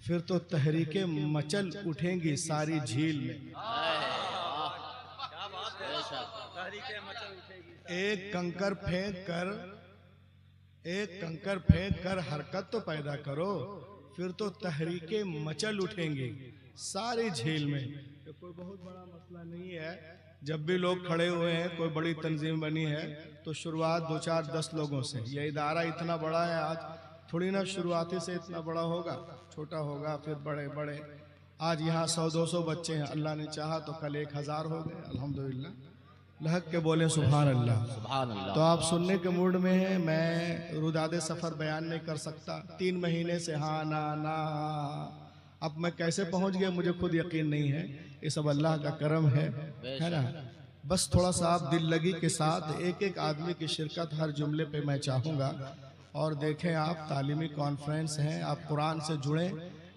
फिर तो तहरीकें मचल उठेंगी सारी झील में। एक कंकर फेंक कर हरकत तो पैदा करो, फिर तो तहरीकें मचल उठेंगी सारी झील में। तो कोई बहुत बड़ा मसला नहीं है, जब भी लोग खड़े हुए हैं, कोई बड़ी तंजीम बनी है तो शुरुआत 2 4 10 लोगों से। यह इदारा इतना बड़ा है, आज थोड़ी ना शुरुआती से इतना बड़ा होगा, छोटा होगा फिर बड़े बड़े। आज यहाँ 100-200 बच्चे हैं, अल्लाह ने चाहा तो कल 1000 हो गए, अल्हम्दुलिल्लाह। लहक के बोले सुभान अल्लाह, सुभान अल्लाह। तो आप सुनने के मूड में हैं, मैं रुदादे सफ़र बयान नहीं कर सकता। 3 महीने से हाँ ना ना, अब मैं कैसे पहुंच गया मुझे खुद यकीन नहीं है, ये सब अल्लाह का करम है ना। बस थोड़ा सा आप दिल लगी के साथ एक एक आदमी की शिरकत हर जुमले पे मैं चाहूँगा। और देखें, आप तालीमी कॉन्फ्रेंस हैं, आप कुरान से जुड़ें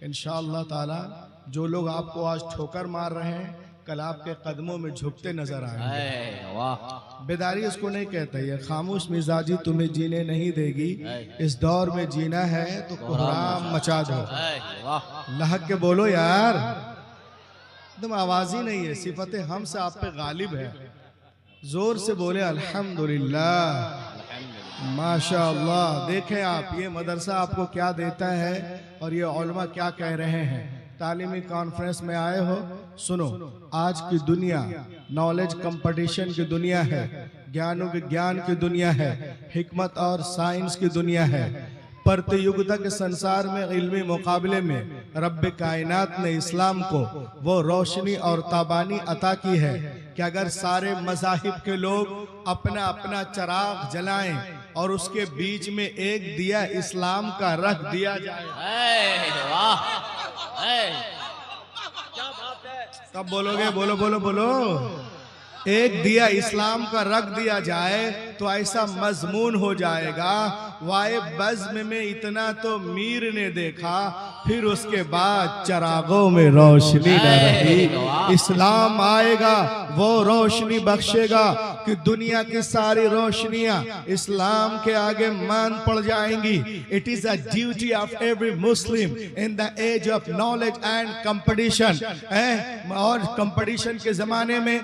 इंशाअल्लाह ताला। जो लोग आपको आज ठोकर मार रहे हैं, कल आपके कदमों में झुकते नजर आएंगे। बेदारी इसको नहीं कहते, ये खामोश मिजाजी तुम्हें जीने नहीं देगी। इस दौर में जीना है तो कोहराम मचा दो। लहक के बोलो यार, एकदम आवाज ही नहीं है, सिफत हम से आप पे गालिब है। जोर से बोले अल्हम्दुलिल्लाह, माशाअल्लाह। देखें आप, ये मदरसा आपको क्या देता है और ये उलमा क्या कह रहे हैं। तालीमी कॉन्फ्रेंस में आए हो, सुनो। आज की दुनिया नॉलेज कंपटीशन की दुनिया है, ज्ञान विज्ञान की दुनिया है, हिकमत और साइंस की दुनिया है। प्रतियोगिता के संसार में इल्मी मुकाबले में रब्ब कायनात ने इस्लाम को वो रोशनी और ताबानी अता की है कि अगर सारे मज़ाहिब के लोग अपना अपना चिराग जलाएं और उसके बीच में एक दिया इस्लाम का रख दिया जाए। तब बोलोगे, बोलो बोलो बोलो। एक दिया इस्लाम का रख दिया जाए तो ऐसा मजमून हो जाएगा, वाए बज़्म में इतना तो मीर ने देखा, फिर उसके बाद चरागों में रोशनी न रही। इस्लाम आएगा, वो रोशनी बख्शेगा कि दुनिया की सारी रोशनियां इस्लाम के आगे मान पड़ जाएंगी। It is a duty of every Muslim in the age of knowledge and competition. और कंपटीशन के जमाने में,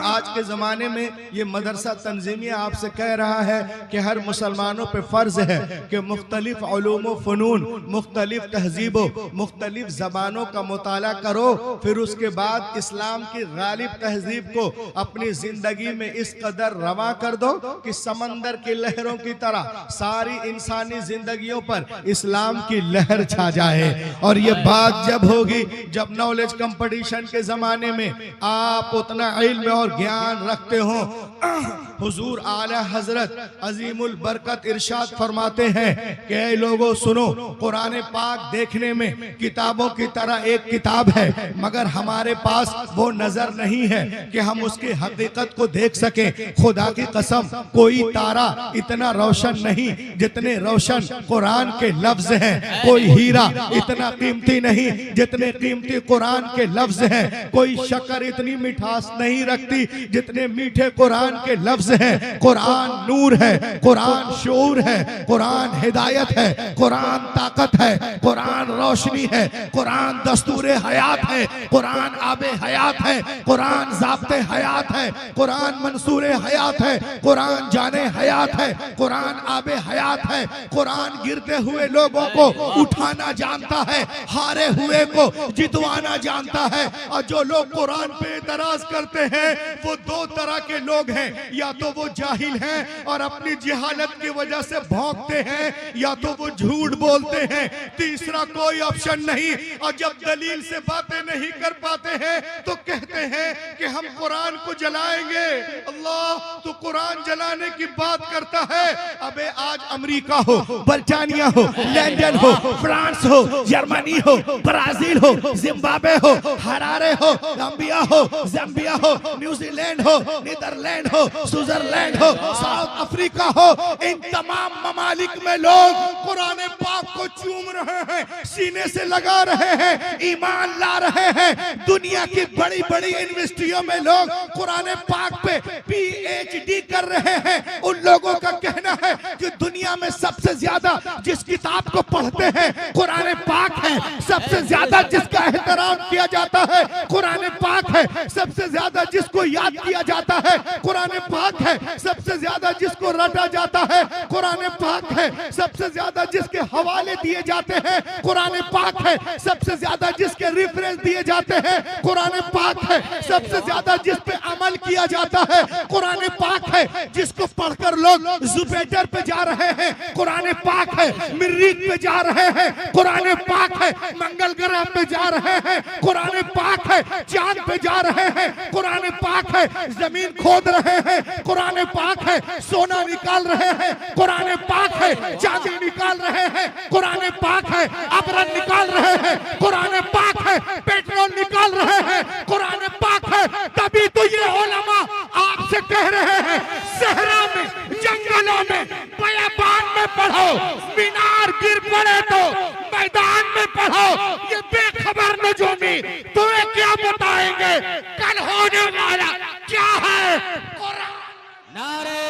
आज के जमाने में ये मदरसा तंजीमिया आपसे कह रहा है कि हर मुसलमानों पे फर्ज है कि मुख्तलिफ उलूम व फ़नून, मुख्तलिफ तहजीबों, मुख्तलिफ ज़बानों का मुताला करो, फिर उसके बाद इस्लाम की गालिब तहजीब को अपनी जिंदगी में इस कदर रवा कर दो कि समंदर की लहरों की तरह सारी इंसानी जिंदगियों पर इस्लाम की लहर छा जाए। और ये बात जब होगी जब नॉलेज कंपटीशन के जमाने में आप उतना इल्म और ज्ञान रखते हो। हुजूर आला हजरत अजीमुल बरकत इरशाद फरमाते हैं कि ऐ लोगों सुनो, कुरान पाक देखने में किताबों की तरह एक किताब है, मगर हमारे पास वो नजर नहीं है कि हम उसकी हकीकत को देख सके। खुदा की कसम, कोई तारा इतना रोशन नहीं जितने रोशन कुरान के लफ्ज हैं। कोई हीरा इतना कीमती नहीं जितने कीमती कुरान के लफ्ज हैं। कोई शक्कर इतनी मिठास नहीं रखती जितने मीठे कुरान के लफ्ज हैं। कुरान नूर है, कुरान शऊर है, कुरान हिदायत है, कुरान ताकत है, कुरान रोशनी है, कुरान दस्तूरे हयात है, कुरान आबे हयात है, कुरान ज़ाब्ते हयात है, कुरान मंसूरे हयात है, कुरान जाने हयात है, कुरान आबे हयात है। कुरान गिरते हुए लोगों को उठाना जानता है, हारे हुए को जितवाना जानता है। और जो लोग कुरान पे एतराज करते हैं वो 2 तरह के लोग हैं, या तो वो जाहिल हैं और अपनी जहालत की वजह से भौंकते हैं, या तो वो झूठ बोलते हैं। तीसरा कोई ऑप्शन नहीं। और जब दलील से बातें नहीं कर पाते हैं तो कहते हैं कि हम कुरान को जलाएंगे। अल्लाह, तो कुरान जलाने की बात करता है। अबे आज अमेरिका हो, बर्तानिया हो, लंदन हो, फ्रांस हो, जर्मनी हो, ब्राजील हो, जिम्बाब्वे हो, हरारे हो, गाम्बिया हो, ज़ाम्बिया हो, न्यूजीलैंड हो, नीदरलैंड हो, स्विट्जरलैंड हो, साउथ अफ्रीका हो, इन तमाम ममालिक में लोग कुरान पाक को चूम रहे हैं, सीने से लगा रहे हैं, ईमान ला रहे हैं। दुनिया की बड़ी बड़ी यूनिवर्सिटियों में लोग कुरान पाक पे PhD कर रहे हैं। उन लोगों का कहना है कि दुनिया में सबसे ज्यादा जिस किताब को पढ़ते हैं कुरान पाक है, सबसे ज्यादा जिसका एहतराम किया जाता है कुरान पाक है, सबसे ज्यादा जिसको याद किया जाता है कुरान पाक है, सबसे ज्यादा जिसको रटा जाता है कुरान पाक है, सबसे ज्यादा जिसके हवाले दिए जाते हैं कुरान पाक है, सबसे ज्यादा जिसके रेफरेंस दिए जाते हैं कुरान पाक है, सबसे ज्यादा जिस पे अमल किया जाता है कुरान पाक है, जिसको पढ़कर लोग जुपिटर पे जा रहे हैं कुरान पाक है, मरीख पे जा रहे हैं कुरान पाक है, मंगल ग्रह पे जा रहे हैं कुरान पाक है, चांद पे जा रहे हैं कुरान पाक है, जमीन खोद रहे हैं कुरान पाक है, सोना निकाल रहे हैं कुरान पाक है, चांदी निकाल रहे हैं कुरान पाक है, अबरन निकाल रहे हैं कुरान पाक है, पेट्रोल निकाल रहे हैं कुरान पाक है। तभी तो ये उलमा आपसे कह रहे हैं सहरा में, जंगलों में, बयाबान में पढ़ो, मीनार गिर पड़े तो मैदान में पढ़ो। ये बेखबर नजूमी तुम्हें क्या बताएंगे कल होने वाला क्या है। नारे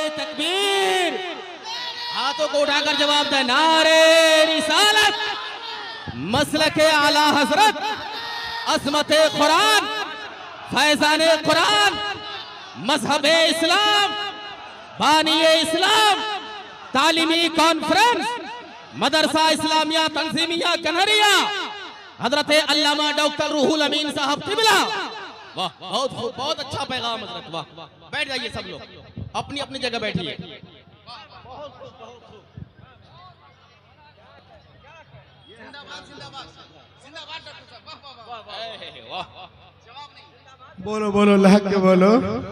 तकबीर, हाथों को उठाकर जवाब दे। नारे रिसालत, मसलके आला हजरत, अज़मत कुरान, फैज़ान कुरान, मजहब इस्लाम, बानी इस्लाम, तालीमी कॉन्फ्रेंस, मदरसा इस्लामिया तंजीमिया कन्हरिया, हजरत अल्लामा डॉक्टर रूहुल अमीन साहब क़िबला। वाह, बहुत खूब, बहुत अच्छा पैगाम हजरत। वाह, बैठ जाइए सब लोग, अपनी अपनी जगह बैठिए। बोलो बोलो लहक के बोलो।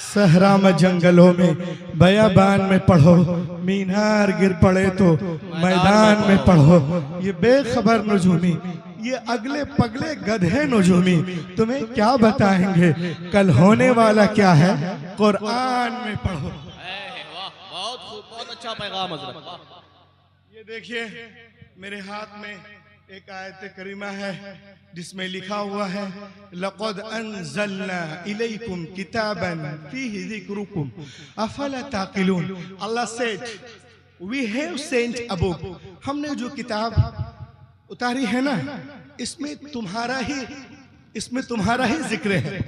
सहरा में, जंगलों में, बयाबान में पढ़ो, मीनार गिर पड़े तो मैदान में पढ़ो। ये बेखबर नजूमी, ये अगले पगले गधे नजूमी तुम्हें क्या बताएंगे कल होने वाला क्या है। कुरान में पढ़ो। बहुत खूब, बहुत अच्छा पैगाम हजरत। ये देखिए मेरे हाथ में एक आयत करीमा है जिसमें लिखा हुआ है लक़द अंज़लना इलैकुम किताबन फीही ज़िक्रुकुम अफ़ला ताक़िलून। Allah said we have sent a book, हमने जो किताब उतारी है ना इसमें तुम्हारा ही जिक्र है।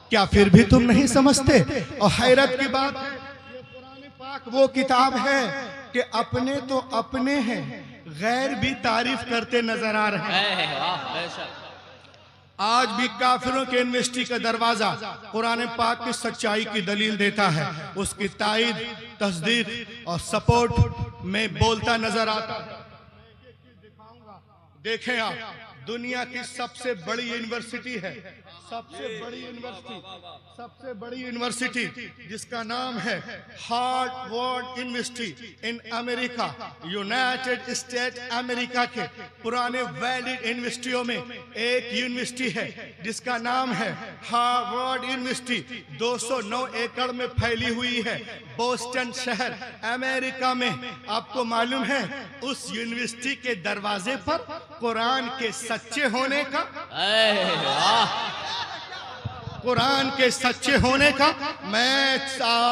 क्या फिर भी तुम नहीं समझते? और हैरत की बात है ये कुरान पाक वो किताब है कि अपने तो अपने हैं, गैर भी तारीफ करते नजर आ रहे हैं। आज भी काफिरों के यूनिवर्सिटी का दरवाजा कुरान पाक की सच्चाई की दलील देता है, उसकी तायद, तस्दीक और सपोर्ट में बोलता नजर आता है। देखें आप, दुनिया की सबसे बड़ी यूनिवर्सिटी है, सबसे बड़ी यूनिवर्सिटी जिसका नाम है Harvard university in America, United state America के पुराने वैलिड यूनिवर्सिटियों में एक यूनिवर्सिटी है जिसका नाम है हार्वर्ड यूनिवर्सिटी। 209 एकड़ में फैली हुई है, बोस्टन शहर अमेरिका में। आपको मालूम है उस यूनिवर्सिटी के दरवाजे पर कुरान के सच्चे होने का, कुरान के सच्चे होने का मैं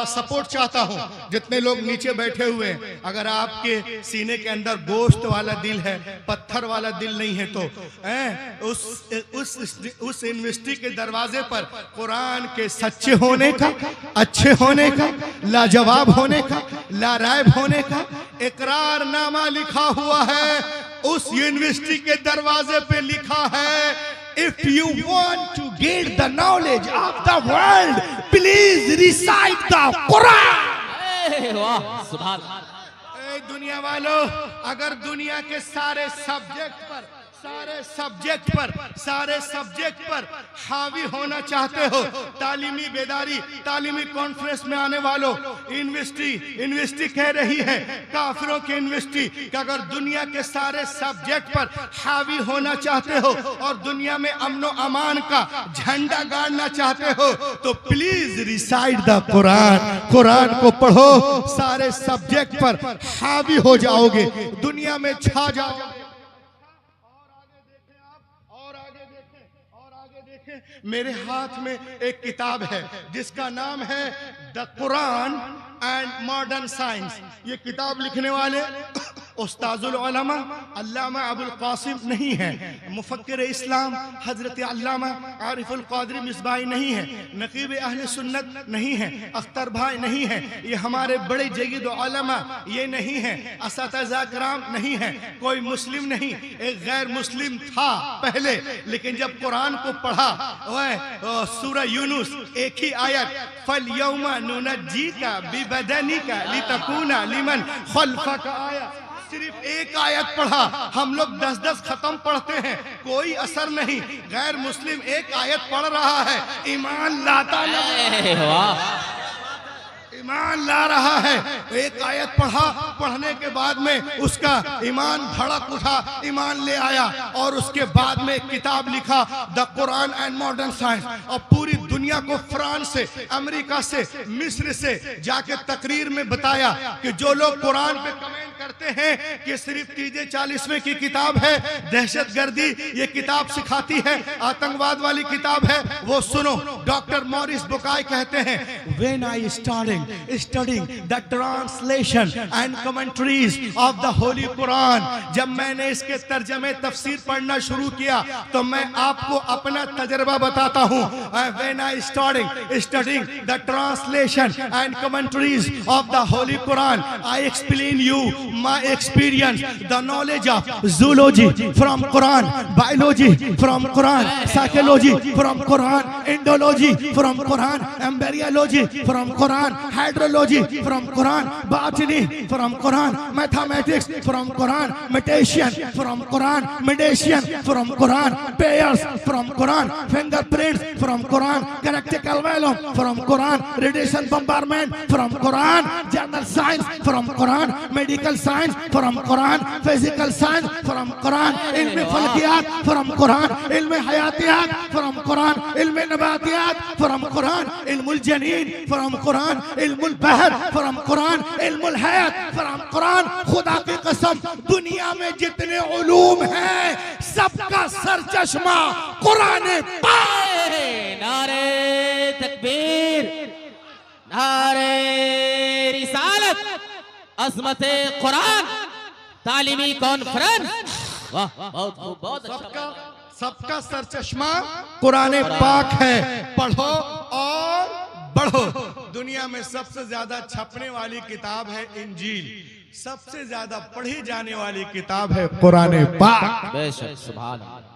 सपोर्ट चाहता हूं। जितने लोग नीचे बैठे हुए हैं, अगर आपके सीने के अंदर गोश्त वाला दिल है, पत्थर वाला दिल नहीं है, तो उस यूनिवर्सिटी के दरवाजे पर कुरान के सच्चे होने का, अच्छे होने का, लाजवाब होने का, लारायब होने का इकरारनामा लिखा हुआ है। उस यूनिवर्सिटी के दरवाजे पे लिखा है If you want to get the knowledge of the world, please recite the Quran. दुनिया वालों, अगर दुनिया के सारे सब्जेक्ट पर सारे सब्जेक्ट पर हावी होना चाहते हो, तालीमी बेदारी, तालीमी कॉन्फ्रेंस में आने वालों, यूनिवर्सिटी कह रही है, काफिरों की यूनिवर्सिटी, कि अगर दुनिया के सारे सब्जेक्ट पर हावी होना चाहते हो और दुनिया में अमनो अमान का झंडा गाड़ना चाहते हो तो प्लीज रिसाइट द कुरान को पढ़ो, सारे सब्जेक्ट पर हावी हो जाओगे, दुनिया में छा जाओगे। मेरे हाथ में एक किताब है जिसका नाम है the Quran and modern science. ये किताब लिखने वाले उस्ताजुल उलमा अल्लामा अबुल कासिम नहीं है, मुफक्किर इस्लाम हजरत अल्लामा आरिफुल क़ादरी मिसबाही नहीं है, नकीब अहले सुन्नत नहीं है, अख्तर भाई नहीं है, ये हमारे बड़े जयीद उलमा ये नहीं है, असातिज़ा किराम नहीं है, कोई मुस्लिम नहीं, एक गैर मुस्लिम था पहले, लेकिन जब कुरान को पढ़ा वह सूरह यूनुस एक ही आयत फल यौमा नुनज्जीका बिबदनिका लितकूना लिमन खल्फका आया, सिर्फ एक आयत पढ़ा, हम लोग 10-10 खत्म पढ़ते हैं, कोई असर नहीं। गैर मुस्लिम एक आयत पढ़ रहा है, ईमान लाता नहीं, ईमान ला रहा है, एक आयत पढ़ा, पढ़ने के बाद में उसका ईमान भड़क उठा, ईमान ले आया और उसके बाद में किताब लिखा the Quran and modern science, और पूरी दुनिया को फ्रांस से, अमेरिका से, मिस्र से जाके तकरीर में बताया कि जो लोग कुरान पे कमेंट करते हैं कि सिर्फ 40वें की किताब है, दहशतगर्दी ये किताब सिखाती है, आतंकवाद वाली किताब है, वो सुनो। डॉक्टर मॉरिस बुकाई कहते हैं, when I studying the translation and commentaries of the holy Quran, जब मैंने इसके तर्जमे तफसीर पढ़ना शुरू किया तो मैं आपको अपना तजर्बा बताता हूँ। When I studying the translation and commentaries of the holy Quran, I explain you my experience, the knowledge of zoology from Quran, biology from Quran, psychology from Quran, Indology from Quran, embryology from Quran, hydrology from Quran, botany from Quran, mathematics from Quran, meditation from Quran, meditation from Quran, pairs from Quran, fingerprints from Quran, galactical velum from Quran, radiation bombardment from Quran, general science from Quran, medical science from Quran, physical science from Quran, ilm falakiyat from Quran, ilm hayatiyat from Quran, ilm nabatiyat from Quran, ilmul janin from Quran, ilmul बहर from Quran, इल्मुल हयात from Quran. खुदा की कसम दुनिया में जितने उलूम हैं सबका सरचश्मा कुरान पाक। नारे तकबीर, नारे रिसालत, अज़मते कुरान, तालीमी कॉन्फ्रेंस, वाह बहुत खूब, बहुत अच्छा। सबका सरचश्मा कुरान पाक है, पढ़ो और बढ़ो। दुनिया में सबसे ज्यादा छपने वाली किताब है इंजील, सबसे ज्यादा पढ़ी जाने वाली किताब है कुरान पाक। बेशक, सुभान अल्लाह।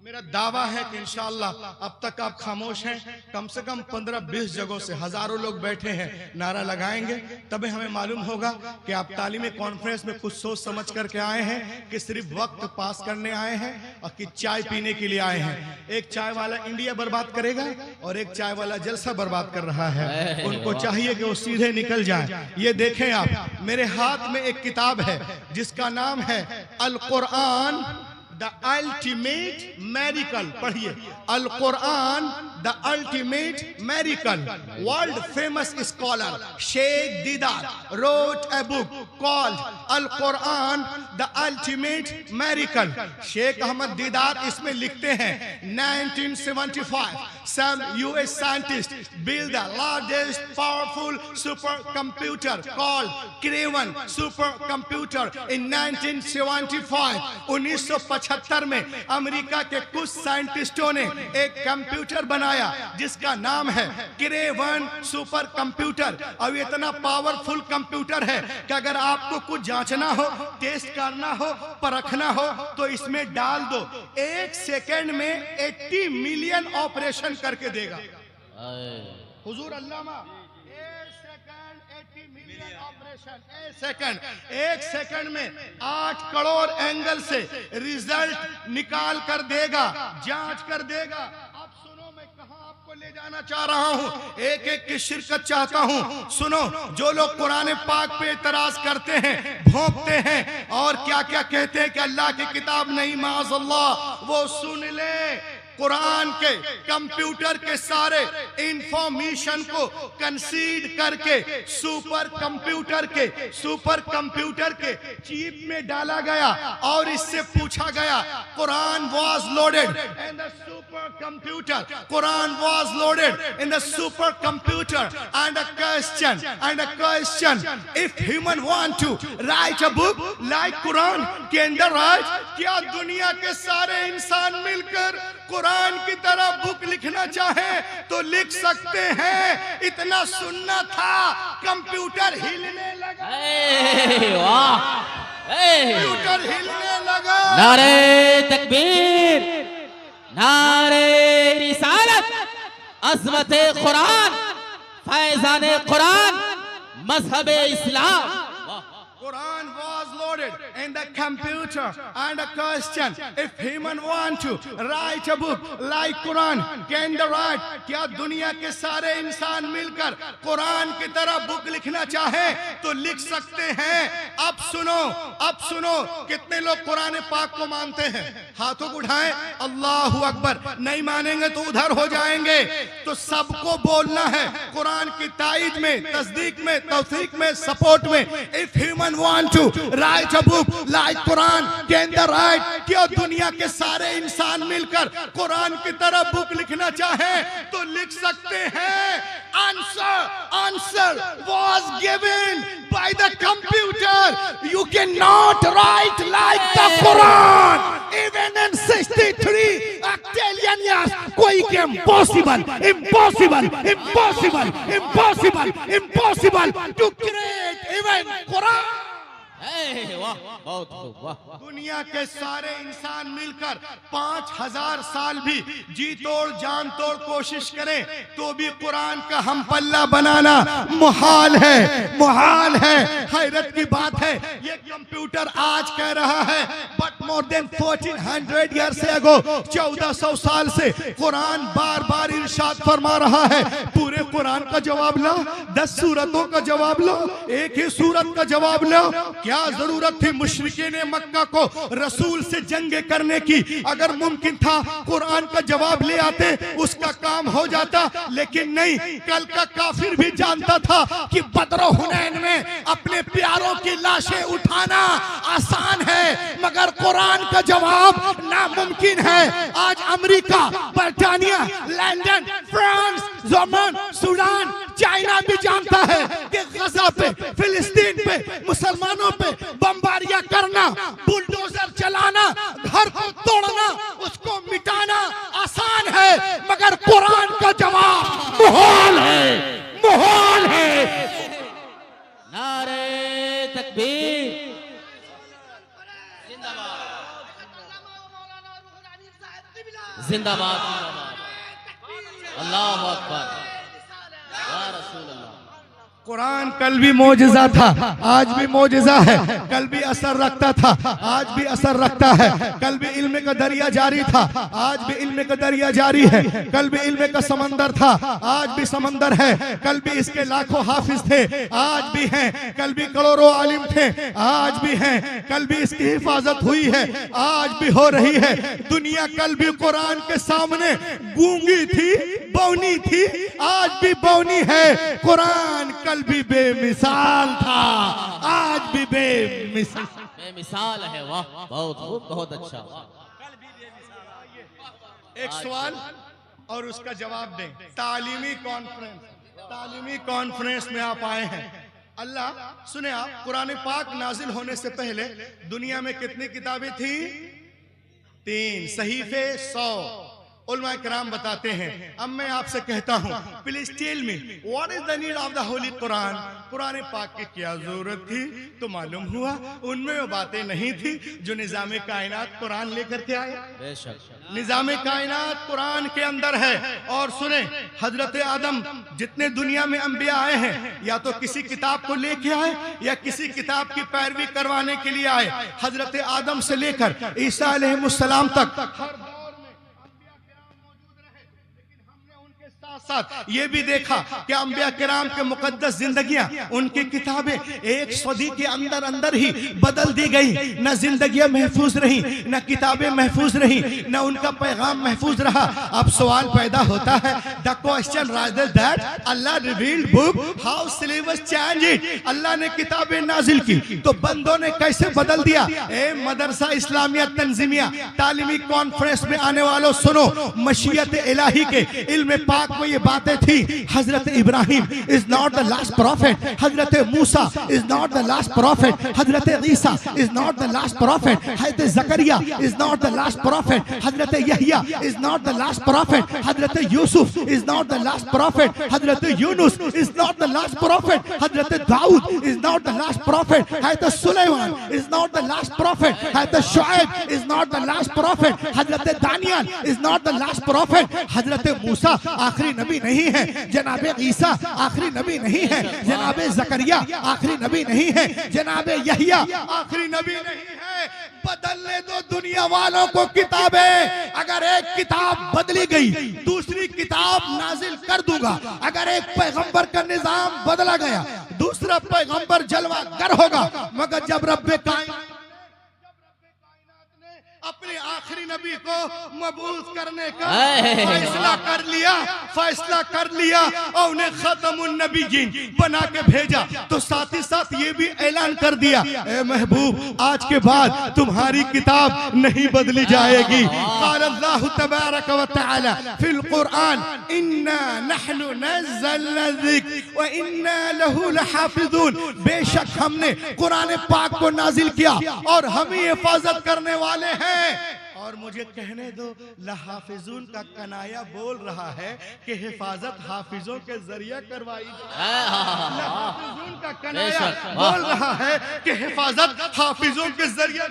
मेरा दावा है कि इंशाअल्लाह अब तक आप खामोश हैं, कम से कम 15-20 जगहों से हजारों लोग बैठे हैं, नारा लगाएंगे तभी हमें मालूम होगा कि आप तालीमी कॉन्फ्रेंस में कुछ सोच समझ करके आए हैं कि सिर्फ वक्त पास करने आए हैं और कि चाय पीने के लिए आए हैं। एक चाय वाला इंडिया बर्बाद करेगा और एक चाय वाला जलसा बर्बाद कर रहा है, उनको चाहिए कि वो सीधे निकल जाए। ये देखें आप, मेरे हाथ में एक किताब है जिसका नाम है al Quran the ultimate miracle. पढ़िए, al Quran the ultimate miracle. World famous scholar Sheikh Didar wrote a book called al Quran the ultimate miracle. Sheikh Ahmed Didar इसमें लिखते हैं 1975 some US scientists built the largest powerful supercomputer called Craven supercomputer in 1975। 1975 में America के कुछ साइंटिस्टों ने एक computer बनाया जिसका नाम है क्रेवन सुपर कंप्यूटर। और इतना पावरफुल कंप्यूटर है कि अगर आपको कुछ जांचना हो, टेस्ट करना हो, परखना हो तो इसमें डाल दो, 1 सेकेंड में 80 मिलियन ऑपरेशन करके देगा। हुजूर अल्लामा 1 सेकेंड 80 मिलियन ऑपरेशन एक सेकंड में 8 करोड़ एंगल से रिजल्ट निकाल कर देगा, जांच कर देगा। अब सुनो, मैं कहां आपको ले जाना चाह रहा हूं, एक एक की शिरकत चाहता हूं। सुनो, जो लोग कुरान पाक पे एतराज करते हैं, भोंकते हैं और क्या क्या कहते हैं कि अल्लाह की किताब नहीं, माअज़ल्लाह, वो सुन ले। कुरान के कंप्यूटर के सारे इंफॉर्मेशन को कंसीड करके सुपर कंप्यूटर के चिप में डाला गया और इससे पूछा गया, Quran was loaded in the super computer, Quran was loaded in the super computer and a question, if human want to write a book like Quran, can they write? क्या दुनिया के सारे इंसान मिलकर कुरान की तरह बुक लिखना चाहे तो लिख सकते हैं? इतना सुनना था, कंप्यूटर हिलने लगा। वाह, कंप्यूटर हिलने लगा। नारे तकबीर, नारे रिसालत, अज़मत कुरान, फैज़ान कुरान, मज़हब इस्लाम। Quran was loaded in the computer and a question, if human want to write a book like Quran, can they write? क्या दुनिया के सारे इंसान मिलकर कुरान की तरह बुक लिखना चाहे तो लिख सकते हैं? अब सुनो, कितने लोग कुरान पाक को मानते हैं? हाथों को उठाएं, अल्लाहु अकबर। नहीं मानेंगे तो उधर हो जाएंगे। तो सबको बोलना है कुरान की ताईद में, तस्दीक में, तौसीक में, सपोर्ट में, if human want to write a book like Quran, can they write? क्या दुनिया के सारे इंसान मिलकर कुरान की तरह बुक लिखना चाहे तो लिख सकते हैं? Answer was given by the computer. You cannot write like the Quran. Even in 63 octillion years, कोई के impossible to create even Quran. वाह, बहुत खूब, वाह। दुनिया के सारे इंसान मिलकर 5000 साल भी जी तोड़ जान तोड़ कोशिश करें तो भी कुरान का हम पल्ला बनाना मुहाल है। हैरत की बात है, ये कंप्यूटर आज कह रहा है, बट मोर देन 1400 ईयर से अगो, 1400 साल से कुरान बार बार इरशाद फरमा रहा है, पूरे कुरान का जवाब लो, 10 सूरतों का जवाब लो, एक ही सूरत का जवाब लो। क्या जरूरत थी मुशरिकीन मक्का को रसूल से जंग करने की? अगर मुमकिन था कुरान का जवाब ले आते, उसका काम हो जाता, लेकिन नहीं। कल का काफिर भी जानता था कि बदर हुनैन में अपने प्यारों की लाशें उठाना आसान है, मगर कुरान का जवाब नामुमकिन है। आज अमेरिका, बर्तानिया, London, France, German, Sudan, China भी जानता है कि गजा पे, फिलिस्तीन पे, मुसलमानों पे बमबारियां करना, बुलडोजर चलाना, घर को तोड़ना, उसको मिटाना आसान है, मगर कुरान का जवाब मुहाल है। नारे तकबीर, जिंदाबाद, अल्लाहु अकबर, या रसूल अल्लाह। कुरान कल भी मौजिज़ा था, आज भी मौजिज़ा है। कल भी असर रखता था, आज भी असर रखता है। कल भी इल्म का दरिया जारी था, आज भी इल्म का दरिया जारी है। कल भी इल्म का समंदर था, आज भी समंदर है। कल भी इसके लाखों हाफिज थे, आज भी हैं। कल भी करोड़ों आलिम थे, आज भी हैं। कल भी इसकी हिफाजत हुई है, आज भी हो रही है। दुनिया कल भी कुरान के सामने गूंगी थी, बौनी थी, आज भी बौनी है। कुरान कल भी बेमिसाल था, आज भी बेमिसाल है। वाह, बहुत खूब, बहुत अच्छा। एक सवाल और उसका जवाब दें। तालीमी कॉन्फ्रेंस में आप आए हैं। अल्लाह सुने, आप कुरान पाक नाजिल होने से पहले दुनिया में कितनी किताबें थी? 3 सहीफे 100। उलमा किराम बताते हैं। अब मैं आपसे कहता हूँ, please tell me what is the need of the holy Quran. कुरान पाक की क्या जरूरत थी? तो मालूम हुआ उनमें वो बातें नहीं थी जो निजाम कायनात कुरान लेकर के आए। बेशक निजाम कायनात कुरान के अंदर है। और सुने, हजरत आदम जितने दुनिया में अंबिया आए हैं, या तो किसी किताब को लेके आए या किसी किताब की पैरवी करवाने के लिए आए। हजरत आदम से लेकर ईसा अलैहिस्सलाम तक हर दौर में अंबिया किराम मौजूद रहे, लेकिन हमने उनके साथ साथ ये भी देखा कि अंबिया किराम के मुकद्दस जिंदगियां, उनकी किताबें एक सदी के अंदर अंदर ही बदल दी गई। न जिंदगियां महफूज रही, न किताबें महफूज रही, न उनका पैगाम महफूज रहा। अब सवाल पैदा होता है, the question rise that Allah revealed book, how syllabus change it. Allah ने किताबें नाजिल की तो बंदों ने कैसे बदल दिया। ए मदरसा इस्लामिया तंजीमिया तालीमी कॉन्फ्रेंस में आने वालों सुनो, मशीयत इलाही के इल्म पाक में ये बातें थी। हजरत Ibrahim is not the last prophet, हजरत Musa is not the last prophet, हजरत Isa is not the last prophet, हजरत Zakariya is not the last prophet, हजरत Yahya is not the last prophet, हजरत Yusuf is not the last prophet, हजरत Yunus is not the last prophet, हजरत Dawood is not the last prophet, हजरत Suleman is not the last prophet, हजरत Shuaib is not the last prophet, हजरत Daniel is not the last prophet, हजरत मूसा आखिरी नबी नहीं है, जनाबे ईसा आखिरी नबी नहीं है, जनाबे जकरिया आखिरी नबी नहीं है, जनाबे यहिया आखिरी नबी नहीं है। बदलने दो दुनिया वालों को किताबें। अगर एक किताब बदली गई दूसरी किताब नाजिल कर दूंगा। अगर एक पैगंबर का निजाम बदला गया दूसरा पैगंबर जलवा गर होगा। मगर जब रब्बे कायनात अपने आखिरी नबी को मबूस करने का फैसला कर लिया और उन्हें खत्मुन नबीयीन बना के भेजा, तो साथ ही साथ ये भी ऐलान कर दिया, ए महबूब आज के बाद तुम्हारी किताब नहीं बदली जाएगी। क़ाल अल्लाहु तबारक व तआला फिल कुरान इन्ना नहनु नज़्ज़लना ज़िक्र व इन्ना लहु लहाफ़िज़ून। बेशक हमने कुरान पाक को नाजिल किया और हम ही हिफाजत करने वाले हैं। और मुझे कहने दो, लहाफिजून का कनाया बोल रहा है कि हिफाजत हाफिजों के जरिए करवाई जाए। लहाफिजून का कनाया बोल रहा है कि हिफाजत हाफिजों के जरिए।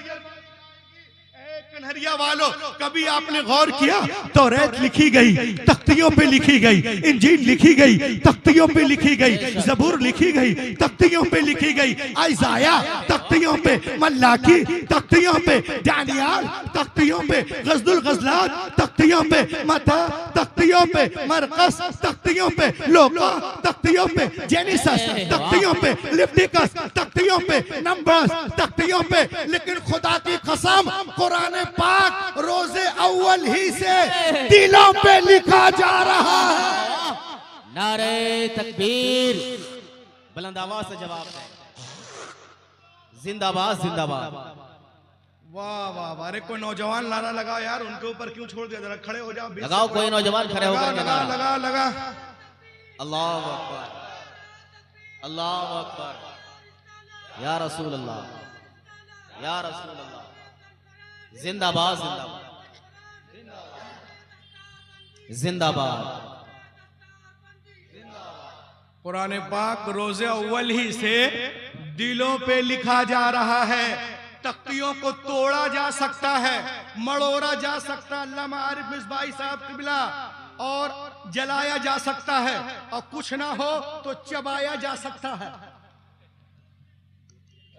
कन्हरिया वालों, कभी आपने गौर किया, तौरात लिखी गई तख्तियों पे लिखी गई, इंजील लिखी गई तख्तियों पे लिखी गई, जबूर लिखी गई तख्तियों पे लिखी गई, आइज़ाया तख्तियों पे, मल्लाकी तख्तियों पे, दानियाल तख्तियों पे, गज़दुल गज़लात तख्तियों पे, मता तख्तियों पे, मरकस तख्तियों पे, लोका तख्तियों पे, जेनेसिस तख्तियों पे, लेविटिकस तख्तियों पे, नंबर्स तख्तियों पे। लेकिन खुदा की कसम कुरान पाक रोजे अव्वल ही से दिलों पे लिखा जा रहा है। नारे तकबीर, बुलंद आवाज से जवाब दें, जिंदाबाद जिंदाबाद। वाह वाह वाह। अरे कोई नौजवान नारा लगाओ यार, उनके ऊपर क्यों छोड़ दिया, जरा खड़े हो जाओ। लगाओ कोई नौजवान खड़े होकर लगा लगा लगा। अल्लाहु अकबर अल्लाहु अकबर या रसूल अल्लाह या रसूल अल्लाह। जिंदाबाद जिंदाबाद जिंदाबाद। कुरान पाक रोजे अव्वल ही से दिलों पे लिखा जा रहा है। तख्तियों को तोड़ा जा सकता है, मड़ोड़ा जा सकता है, अल्लामा आरिफ मिसबाही साहब किबला, और जलाया जा सकता है, और कुछ ना हो तो चबाया जा सकता है,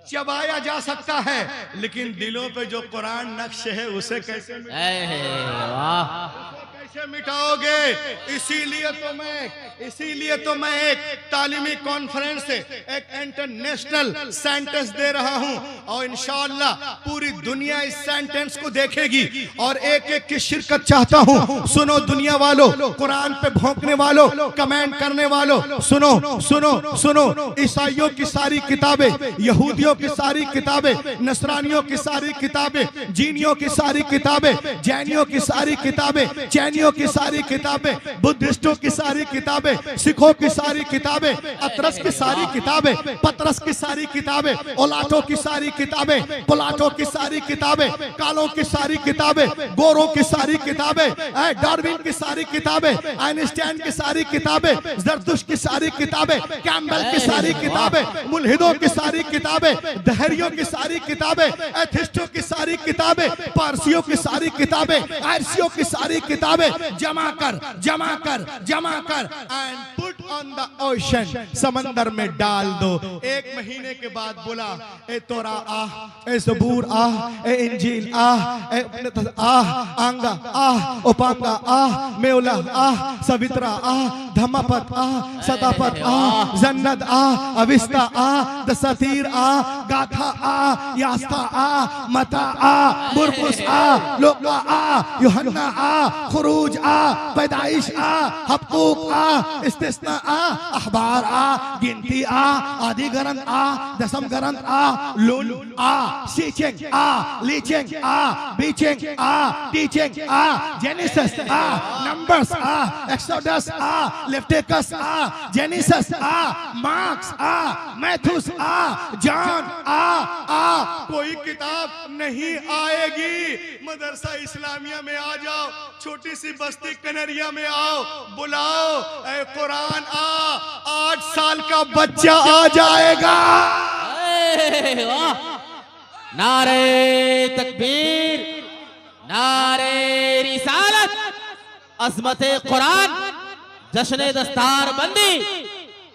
चबाया जा सकता है। लेकिन दिलों पे जो कुरान नक्श है उसे कैसे कैसे मिटाओगे? इसीलिए तो मैं एक तालीमी कॉन्फ्रेंस से एक इंटरनेशनल सेंटेंस दे रहा हूं, और इंशाअल्लाह पूरी दुनिया इस सेंटेंस को देखेगी और एक एक की शिरकत चाहता हूं। सुनो दुनिया वालों, कुरान पे भौंकने वालों, कमेंट करने वालों, सुनो सुनो सुनो। ईसाइयों की सारी किताबें, यहूदियों की सारी किताबें, नसरानियों की सारी किताबें, जीनियों की सारी किताबें, जैनियों की सारी किताबें, चैनियों की सारी किताबें, बुद्धिस्टों की सारी किताबें, किताबें, सिखों की सारी किताबें, अतरस की सारी किताबें, पतरस की सारी किताबें, ओलाटो की सारी किताबें, पोलाटो की सारी किताबें, कालों की सारी किताबें, गोरों की सारी किताबें, डार्विन की सारी किताबें, आइंस्टाइन की सारी किताबें, जरदुश की सारी किताबें, कैम्बल की सारी किताबें, मुल्हिदों की सारी किताबें, दहरियों की सारी किताबें, एथिस्टों की सारी किताबें, पारसियों की सारी किताबें, आरसियों की सारी किताबें जमा कर and put on the ocean, समंदर में डाल दो। एक महीने के बाद बोला, ए तोरा आह, ए ज़बूर आह, ए इंजील आह, ए आह, आंगा आह, उपांगा आह, मेउला आह, सवित्रा आह, धम्मपद आह, सदापद आह, जन्नत आह, अविस्ता आह, दसतीर आह, गाथा आह, यास्ता आह, मता आह, बुरकुस आह, लोका आह, यूहन्ना आह, खुरूज आह, पैदाइश आह, हबकूक आह, इस्तिस्ना आह, अखबार आह, गिनती आह, आदि ग्रंथ आह, दसम ग्रंथ आह, लुल आह, सीचिंग आह, लीचिंग आह, बीचिंग आह, टीचिंग आह, जेनेसिस आह, नंबर्स आह, एक्सोडस आह, लेविटिकस आह, जेनेसिस आह, मार्क्स आह, मैथ्यूस आह, जॉन आह। कोई किताब नहीं आएगी। मदरसा इस्लामिया में आ जाओ, छोटी सी बस्ती कनरिया में आओ, बुलाओ, ए कुरान आ, 8 साल का बच्चा आ जाएगा। नारे तकबीर, नारे रिसालत, अज़मते कुरान, जश्न दस्तार बंदी,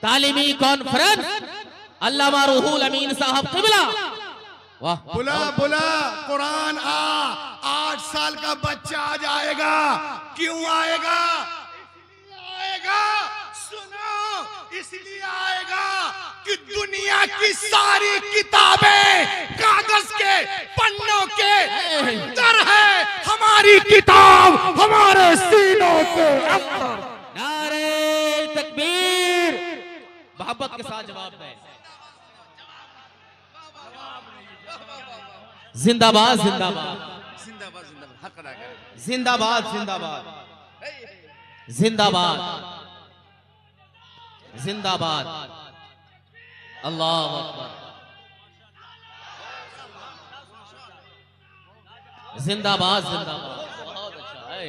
तालीमी कॉन्फ्रेंस, अल्लामा रूहुल अमीन साहब क़िबला। वाह, बुला कुरान आ, 8 साल का बच्चा आ जाएगा। क्यों आएगा? सुनो, इसलिए आएगा कि दुनिया की सारी किताबें कागज के पन्नों के अंदर है, हमारी किताब हमारे सीनों के अंदर। नारे तकबीर, मोहब्बत के साथ जवाब दें। जिंदाबाद जिंदाबाद जिंदाबाद जिंदाबाद जिंदाबाद जिंदाबाद, अल्लाह अकबर, जिंदाबाद जिंदाबाद। बहुत अच्छा है।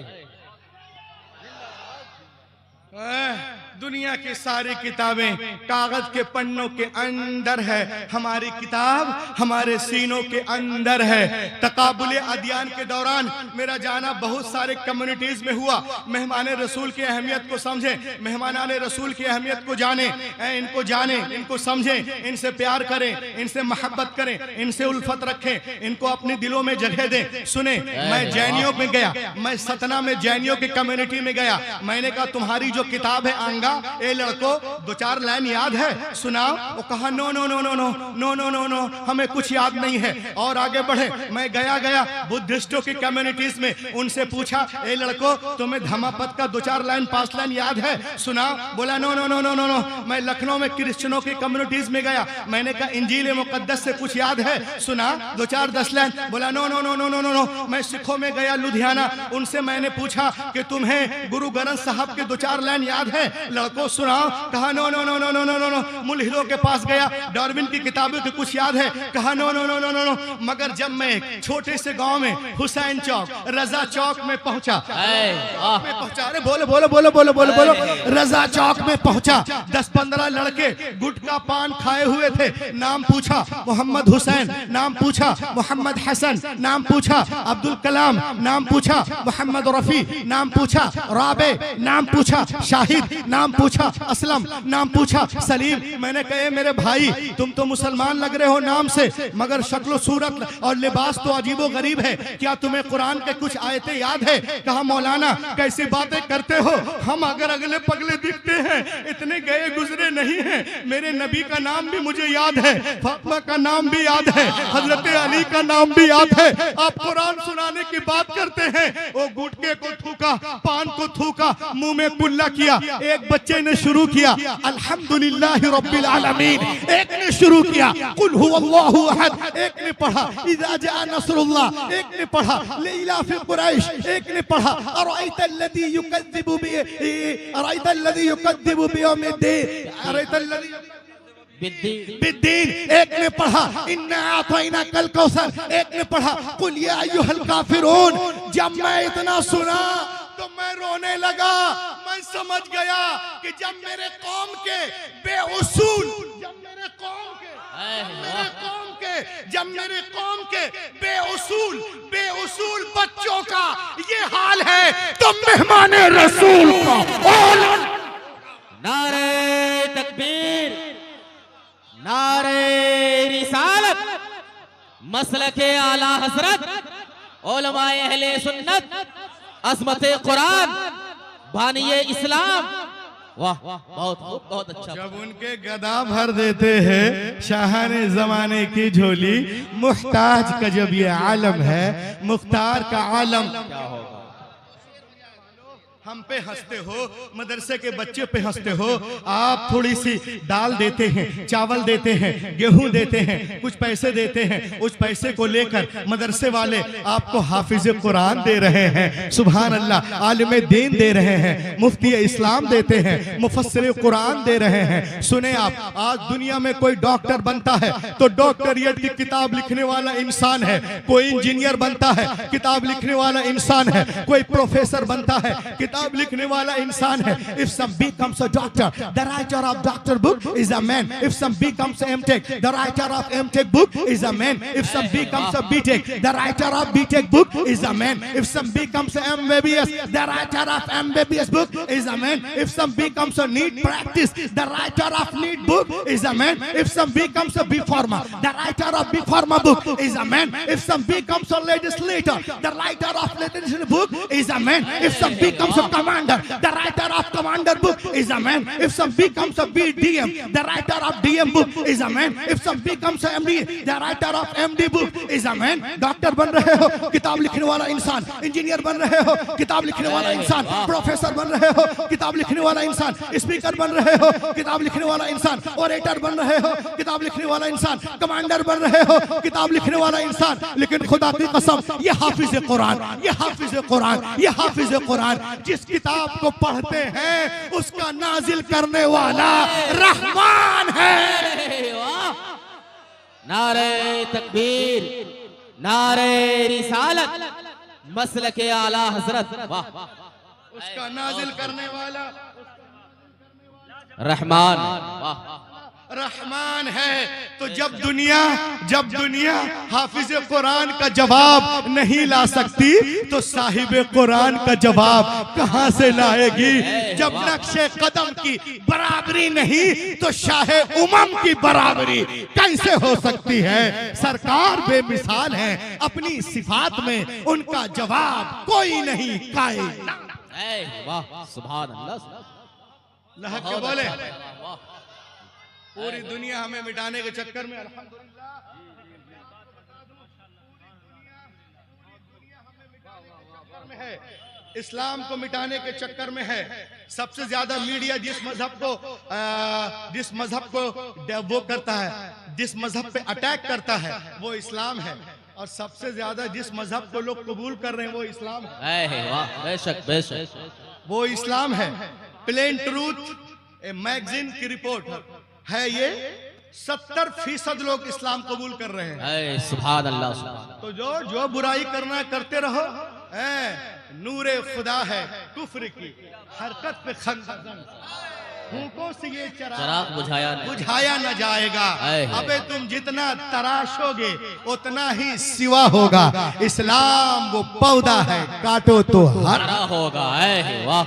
दुनिया की सारी किताबें कागज के पन्नों के अंदर है, हमारी किताब हमारे सीनों के अंदर है। तकाबुल अदियान के दौरान मेरा जाना बहुत सारे कम्युनिटीज में हुआ। मेहमान रसूल की अहमियत को समझे, मेहमान रसूल की अहमियत को जाने, इनको जाने, इनको समझे, इनसे प्यार करें, इनसे मोहब्बत करें, इनसे उल्फत रखें, इनको अपने दिलों में जगह दें। सुने, मैं जैनियों में गया, मैं सतना में जैनियों की कम्युनिटी में गया। मैंने कहा तुम्हारी जो किताब है आंगा, ए लड़को 2-4 लाइन याद है, सुनाओ। वो कहा no no no no no no no no no, हमें कुछ याद नहीं है। और आगे बढ़े, मैं गया बुद्धिस्टों की कम्युनिटीज में, उनसे पूछा, ए लड़को तुम्हें धम्मपद का 2-4 लाइन 5 लाइन याद है, सुनाओ। बोला no no no no no no. मैं लखनऊ में क्रिश्चियनों की कम्युनिटीज में गया, मैंने कहा इंजील मुकद्दस से कुछ याद है, सुना 2-4-10 लाइन। बोला no no no no no no no. मैं सिखों में गया लुधियाना, उनसे मैंने पूछा कि तुम्हें गुरु ग्रंथ साहब के 2-4 लाइन याद है, लड़को सुनाओ। कहा no no no no no no no. मुल्हिदों के पास गया, डार्विन की किताबों के कुछ याद है, कहा no no no no no no. मगर जब मैं छोटे से गांव में हुसैन चौक, रजा चौक में पहुंचा, अरे बोलो बोलो बोलो बोलो बोलो बोलो, रजा चौक में पहुंचा, 10-15 लड़के गुटखा पान खाए हुए थे। नाम पूछा मोहम्मद हुसैन, नाम पूछा मोहम्मद हसन, नाम पूछा अब्दुल कलाम, नाम पूछा मोहम्मद रफी, नाम पूछा राबे, नाम पूछा शाहिद, नाम पूछा असलम, नाम पूछा सलीम। मैंने कहे मेरे भाई तुम तो मुसलमान लग रहे हो नाम से, मगर शक्ल सूरत और लिबास तो अजीबो गरीब है, क्या तुम्हें कुरान के कुछ आयतें याद है? कहा मौलाना कैसी बातें करते हो, हम अगर अगले पगले दिखते हैं, इतने गए गुजरे नहीं हैं। मेरे नबी का नाम भी मुझे याद है, फातिमा का नाम भी याद है, हजरत अली का नाम भी याद है। आप कुरान सुनाने की बात करते हैं। वो गुटके को थूका, पान को थूका, मुंह में कुल्ला किया, एक बच्चे ने शुरू किया अल्हम्दुलिल्लाहि रब्बिल आलमीन, एक ने शुरू किया कुल हुवल्लाहु अहद, एक ने पढ़ा इज़ा जा नसरुल्लाह, एक ने पढ़ा लिइलाफि कुरैश, एक ने पढ़ा अरअयतल्लज़ी युकज़्ज़िबु बियौमिद्दीन, अरअयतल्लज़ी बिद्दीन, एक ने पढ़ा इन्ना आतैना कल कौसर, एक ने पढ़ा कुल या अय्युहल काफिरून। जब मैं इतना सुना तो मैं रोने लगा। मैं समझ गया कि जब मेरे कौम के बेउसूल, जब मेरे कौम के बेउसूल बच्चों का ये हाल है तो मेहमाने रसूल का नारे तकबीर, नारे रिसालत, मसलके आला हजरत, उलमाए अहले सुन्नत, अज़मते कुरान, बानिये इस्लाम। वाह बहुत खूब, बहुत अच्छा। जब उनके गदा भर देते हैं शाहाने जमाने की झोली, मुख्ताज का जब ये आलम है, मुख्तार का आलम, क्या होगा? हम पे हंसते हो, मदरसे के बच्चे पे हंसते हो। आप थोड़ी सी दाल देते हैं, चावल देते हैं, गेहूं देते हैं, कुछ पैसे देते हैं, उस पैसे को लेकर मदरसे वाले आपको हाफिज कुरान दे रहे हैं, सुभान अल्लाह, आलिम दीन दे रहे हैं, मुफ्ती इस्लाम देते हैं, मुफस्सिर कुरान दे रहे हैं। सुने आप, आज दुनिया में कोई डॉक्टर बनता है तो डॉक्टरियत की किताब लिखने वाला इंसान है, कोई इंजीनियर बनता है किताब लिखने वाला इंसान है, कोई प्रोफेसर बनता है किताब लिखने वाला इंसान है। If some becomes a doctor, the writer of doctor book is a man. If some becomes a M.Tech, the writer of M.Tech book is a man. If some becomes a B.Tech, the writer of B.Tech book is a man. If some becomes a MBBS, the writer of MBBS book is a man. If some becomes a NEET practice, the writer of NEET book is a man. If some becomes a B Pharma, the writer of B Pharma book is a man. If some becomes a legislator, the writer of legislature book is a man. If some becomes a commander, the writer of commander book is a man. If some becomes a BDM, the writer of DM book is a man. If some becomes a MD, the writer of MD book is a man. Doctor बन रहे हो, किताब लिखने वाला इंसान, engineer बन रहे हो, किताब लिखने वाला इंसान, प्रोफेसर बन रहे हो, किताब लिखने वाला इंसान, स्पीकर बन रहे हो, किताब लिखने वाला इंसान, ओरेटर बन रहे हो, किताब लिखने वाला इंसान, कमांडर बन रहे हो, किताब लिखने वाला इंसान। लेकिन खुदा की कसम, ये हाफिज कुरान, ये हाफिज कुरान, ये हाफिज कुरान, जिस किताब को पढ़ते हैं उसका नाजिल करने वाला रहमान है। नारे तकबीर, नारे रिसालत, मसलके आला हजरत, वाह, उसका नाजिल करने वाला रहमान, वाह, रहमान है। तो जब दुनिया हाफिज कुरान का जवाब नहीं ला सकती तो साहिब कुरान का जवाब कहां से लाएगी? जब नक्शे कदम की बराबरी नहीं तो शाहे उमम की बराबरी कैसे हो सकती है? सरकार बेमिसाल है, अपनी सिफात में उनका जवाब कोई नहीं कायनात। वाह सुभान अल्लाह, लहक के बोले। पूरी दुनिया हमें मिटाने के चक्कर में अल्हम्दुलिल्लाह है, इस्लाम को मिटाने के चक्कर में है। सबसे ज्यादा मीडिया जिस मजहब को वो करता है, जिस मजहब पे अटैक करता है वो इस्लाम है, और सबसे ज्यादा जिस मजहब को लोग कबूल कर रहे हैं वो इस्लाम है। वाह, बेशक बेशक, वो इस्लाम है। प्लेन ट्रूथ मैगजीन की रिपोर्ट है, ये 70% लोग इस्लाम कबूल कर रहे हैं। सुभान अल्लाह, सुभान। तो जो बुराई करना करते रहो, नूरे खुदा है कुफ्र की हरकत पे खंजर, फूंकों से ये चराग बुझाया न जाएगा। अबे तुम जितना तराशोगे उतना ही सिवा होगा। इस्लाम वो पौधा है, काटो तो हरा होगा। वाह,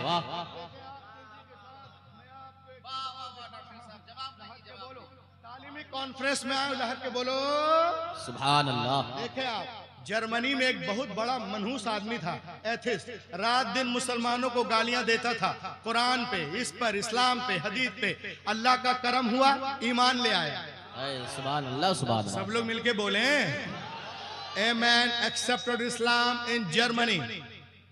कॉन्फ्रेंस में आए, लहर के बोलो सुभान अल्लाह। देखे आप, जर्मनी में एक बहुत बड़ा मनहूस आदमी था, एथिस्ट, रात दिन मुसलमानों को गालियां देता था, कुरान पे, इस पर, इस्लाम पे, हदीस पे। अल्लाह का करम हुआ, ईमान ले आया। सुभान अल्लाह, सुभान अल्लाह। सब लोग मिलके बोले, a man accepted Islam in Germany.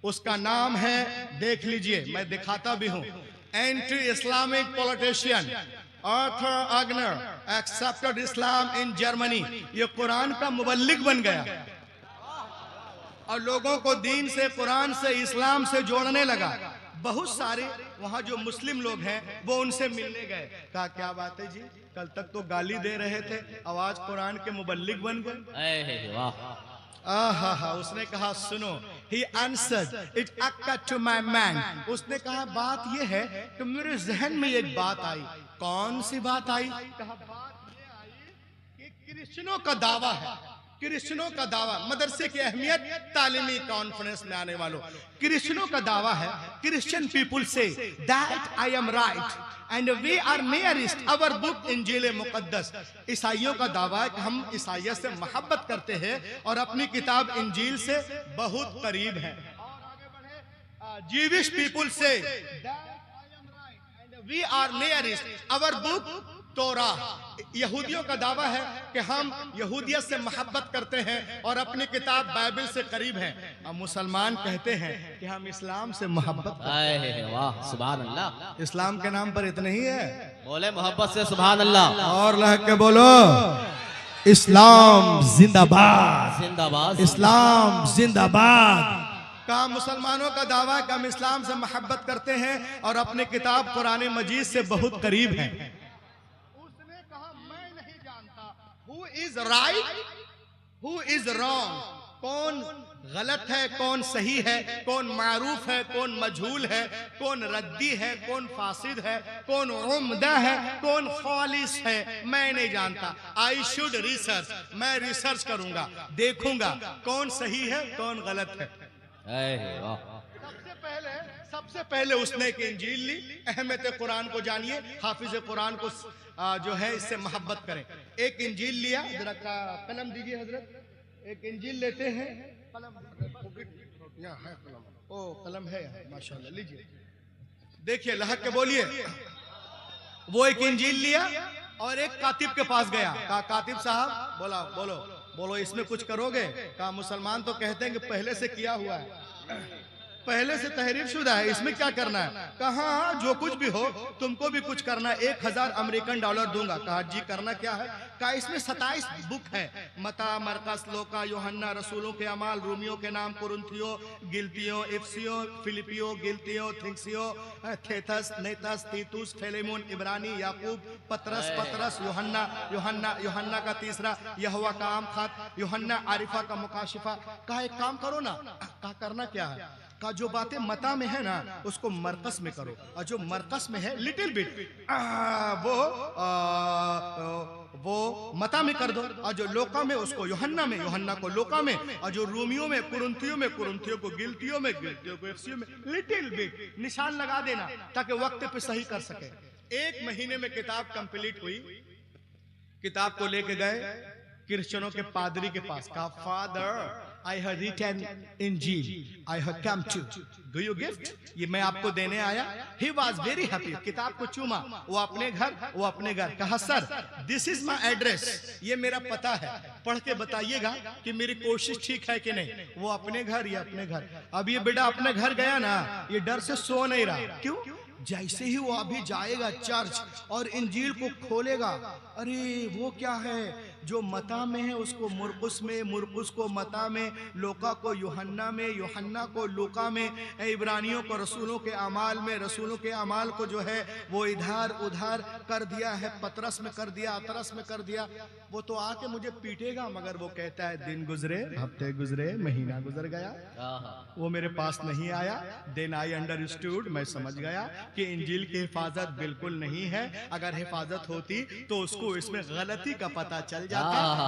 उसका नाम है, देख लीजिए, मैं दिखाता भी हूँ, anti-Islamic politician Arthur Agner accepted Islam in Germany. ये कुरान का मुबल्लिग बन गया और लोगों को दीन से, कुरान से, इस्लाम से जोड़ने लगा। बहुत सारे वहां जो मुस्लिम लोग हैं वो उनसे मिलने गए। कहा क्या बात है जी, कल तक तो गाली दे रहे थे, आवाज कुरान के मुबल्लिग बन गए। आहा, उसने कहा सुनो, he answered it occurred to my mind। उसने कहा बात ये है कि मेरे जहन में एक बात आई। कौन सी बात आई? कहा बात ये आई कि क्रिश्चियनों का दावा है, क्रिश्चियनों का दावा, मदरसे की अहमियत तालीमी कॉन्फ्रेंस में आने वालों, क्रिश्चियनों का दावा है, Christian people say that I am right and we are nearest our book इंजील मुकद्दस। ईसाइयों का दावा है कि हम ईसाइयत से मोहब्बत करते हैं और अपनी किताब इंजील से बहुत करीब हैं। जीविश पीपुल से we are nearest our book Torah. यहूदियों का दावा है कि हम यहूदियत से मोहब्बत करते हैं और अपनी किताब बाइबल से करीब हैं। और मुसलमान कहते हैं कि हम इस्लाम से मोहब्बत करते हैं। वाह, सुभान अल्लाह। इस्लाम के नाम पर इतना ही है, बोले मोहब्बत से सुभान अल्लाह। और लहक के बोलो इस्लाम जिंदाबाद, जिंदाबाद, इस्लाम जिंदाबाद। का मुसलमानों का दावा कि हम इस्लाम से मोहब्बत करते हैं और अपनी किताब कुरान मजीद से बहुत करीब हैं। उसने कहा मैं नहीं जानता who is right who is wrong, कौन गलत है, कौन सही है, कौन मारूफ है, कौन मजहूल है, कौन रद्दी है, कौन फासिद है, कौन उम्दा है, कौन खालिस है, मैं नहीं जानता। आई शुड रिसर्च, मैं रिसर्च करूंगा, देखूंगा कौन सही है, कौन गलत है। सबसे पहले उसने एक इंजील ली। अहमियत कुरान को जानिए, हाफिज कुरान को जो है इससे मोहब्बत करें। एक इंजील लिया, जरा कलम दीजिए हजरत। एक इंजील लेते हैं, कलम यहाँ है, कलम ओ कलम है माशाल्लाह, लीजिए देखिए, लहक के बोलिए। वो एक इंजील लिया और एक कातिब के पास गया। कहा कातिब साहब बोला बोलो बोलो इसमें कुछ करोगे? कहा मुसलमान तो कहते हैं कि पहले से किया हुआ है, पहले से तहरीर शुदा है, इसमें क्या करना है? कहा जो कुछ भी हो तुमको भी कुछ करना है, 1000 अमेरिकन डॉलर दूंगा। कहा जी करना क्या है? कहा इसमें 27 बुक है, मता, मरकस, लोका, यूहन्ना, रसूलों के अमाल, रूमियों के नाम, कुरुन्थियो, गिलतियों, इफ्सियो, फिलिपियो, गिलतियो, थिंक्सियो, थेथस, नेतस, तीतुस, फेलेमोन, इब्रानी, याकूब, पतरस, यूहन्ना, यूहन्ना का तीसरा, यहोवा का आम खात, यूहन्ना, आरिफा का मुकाशिफा। कहा एक काम करो ना। कहा करना क्या है? का जो बातें मता में है ना उसको मरकस में करो, और जो मरकस में है लिटिल बिट वो मता में कर दो, और जो लोका में उसको यूहन्ना में, यूहन्ना को लोका में, और जो रूमियों में, कुरुन्थियों में, कुरुन्थियों को गिलतियों में, गिलतियों को इफ्सियों में, लिटिल बिट निशान लगा देना ताकि वक्त पे सही कर सके। 1 महीने में किताब कंप्लीट हुई। किताब को लेके गए क्रिश्चियनों के पादरी के पास। कहा father I have written Injil. I have come to do you gift? ये मैं आपको देने आया। He was very happy. किताब को चूमा, वो अपने घर। कहा sir this is my address, ये मेरा पता है, पढ़ के बताइएगा कि मेरी कोशिश ठीक है कि नहीं। वो अपने घर, ये अपने घर। अब ये बेटा अपने घर गया ना, ये डर से सो नहीं रहा। क्यों? जैसे ही वो अभी जाएगा चर्च और इंजील को खोलेगा, अरे वो क्या है जो मता में है उसको मुरकुस में, मुरकुस को मता में, लोका को यूहन्ना में, यूहन्ना को लोका में, इब्रानियों को रसूलों के अमाल में, रसूलों के अमाल को जो है वो इधर उधर कर दिया है, पतरस में कर दिया, अतरस में कर दिया। वो तो आके मुझे पीटेगा, मगर वो कहता है दिन गुजरे, हफ्ते गुजरे, महीना गुजर गया, वो मेरे पास नहीं आया। देन आई अंडरस्टूड, मैं समझ गया कि इंजील की हिफाजत बिल्कुल नहीं है। अगर हिफाजत होती तो उसको इसमें गलती का पता चल जाता।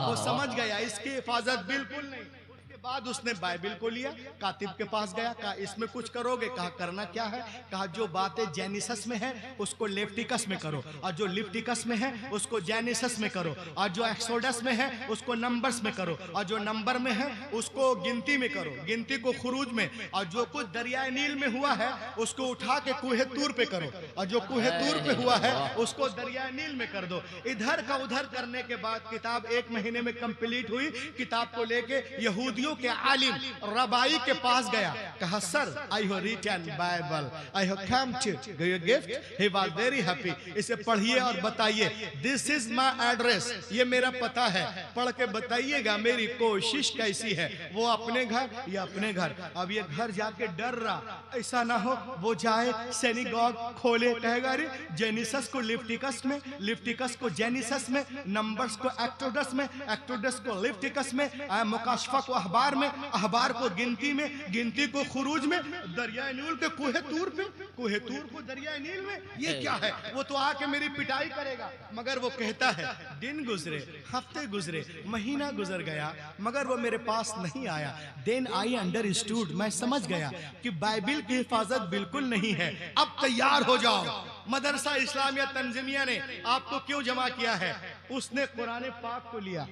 वो समझ गया इसकी हिफाजत बिल्कुल नहीं। उसके बाद उसने बाइबल को लिया, कातिब के पास गया। कहा इसमें कुछ करोगे? कहा करना क्या है? कहा जो बातें जेनिसस में है उसको लेविटिकस में करो, और जो लेविटिकस में है उसको जेनिसस में करो, और जो एक्सोडस में है उसको नंबर्स में करो, और जो नंबर में है उसको गिनती में करो, गिनती को खुरूज में, और जो कुछ दरियाए नील में हुआ है उसको उठा के कूहे तूर पे करो, और जो कूहे तूर पे हुआ है उसको दरियाए नील में कर दो। इधर का उधर करने के बाद किताब 1 महीने में कंप्लीट हुई। किताब को लेके यहूदियों यहूदियों के आलिम रबाई के पास गया, कहा sir I have written Bible, I have come to give you gift. He was very happy. इसे पढ़िए और बताइए, दिस इज माय एड्रेस, ये मेरा पता है, पढ़ के बताइएगा मेरी कोशिश कैसी है। वो अपने घर या अपने घर। अब ये घर जाके डर रहा, ऐसा ना हो वो जाए सिनेगॉग खोले, कहेगा अरे जेनिसस को लिफ्टिकस में, लिफ्टिकस को जेनिसस में, नंबर्स को एक्टोडस में, एक्टोडस को लिफ्टिकस में, मुकाशफा को अखबार में, अखबार को गिनती में, गिनती को खुरूज में, दरिया नील के कोहे तूर पे, कोहे तूर को दरिया नील में। ये क्या है? वो तो आके मेरी पिटाई करेगा। मगर वो कहता है दिन गुजरे, हफ्ते गुजरे, महीना गुजर गया, मगर वो मेरे पास नहीं आया। देन आई अंडरस्टूड, मैं समझ गया कि बाइबिल की हिफाजत बिल्कुल नहीं है। अब तैयार हो जाओ, मदरसा इस्लामिया तंजीमिया ने आपको क्यों जमा किया है? उसने कुरान पाक को लिया।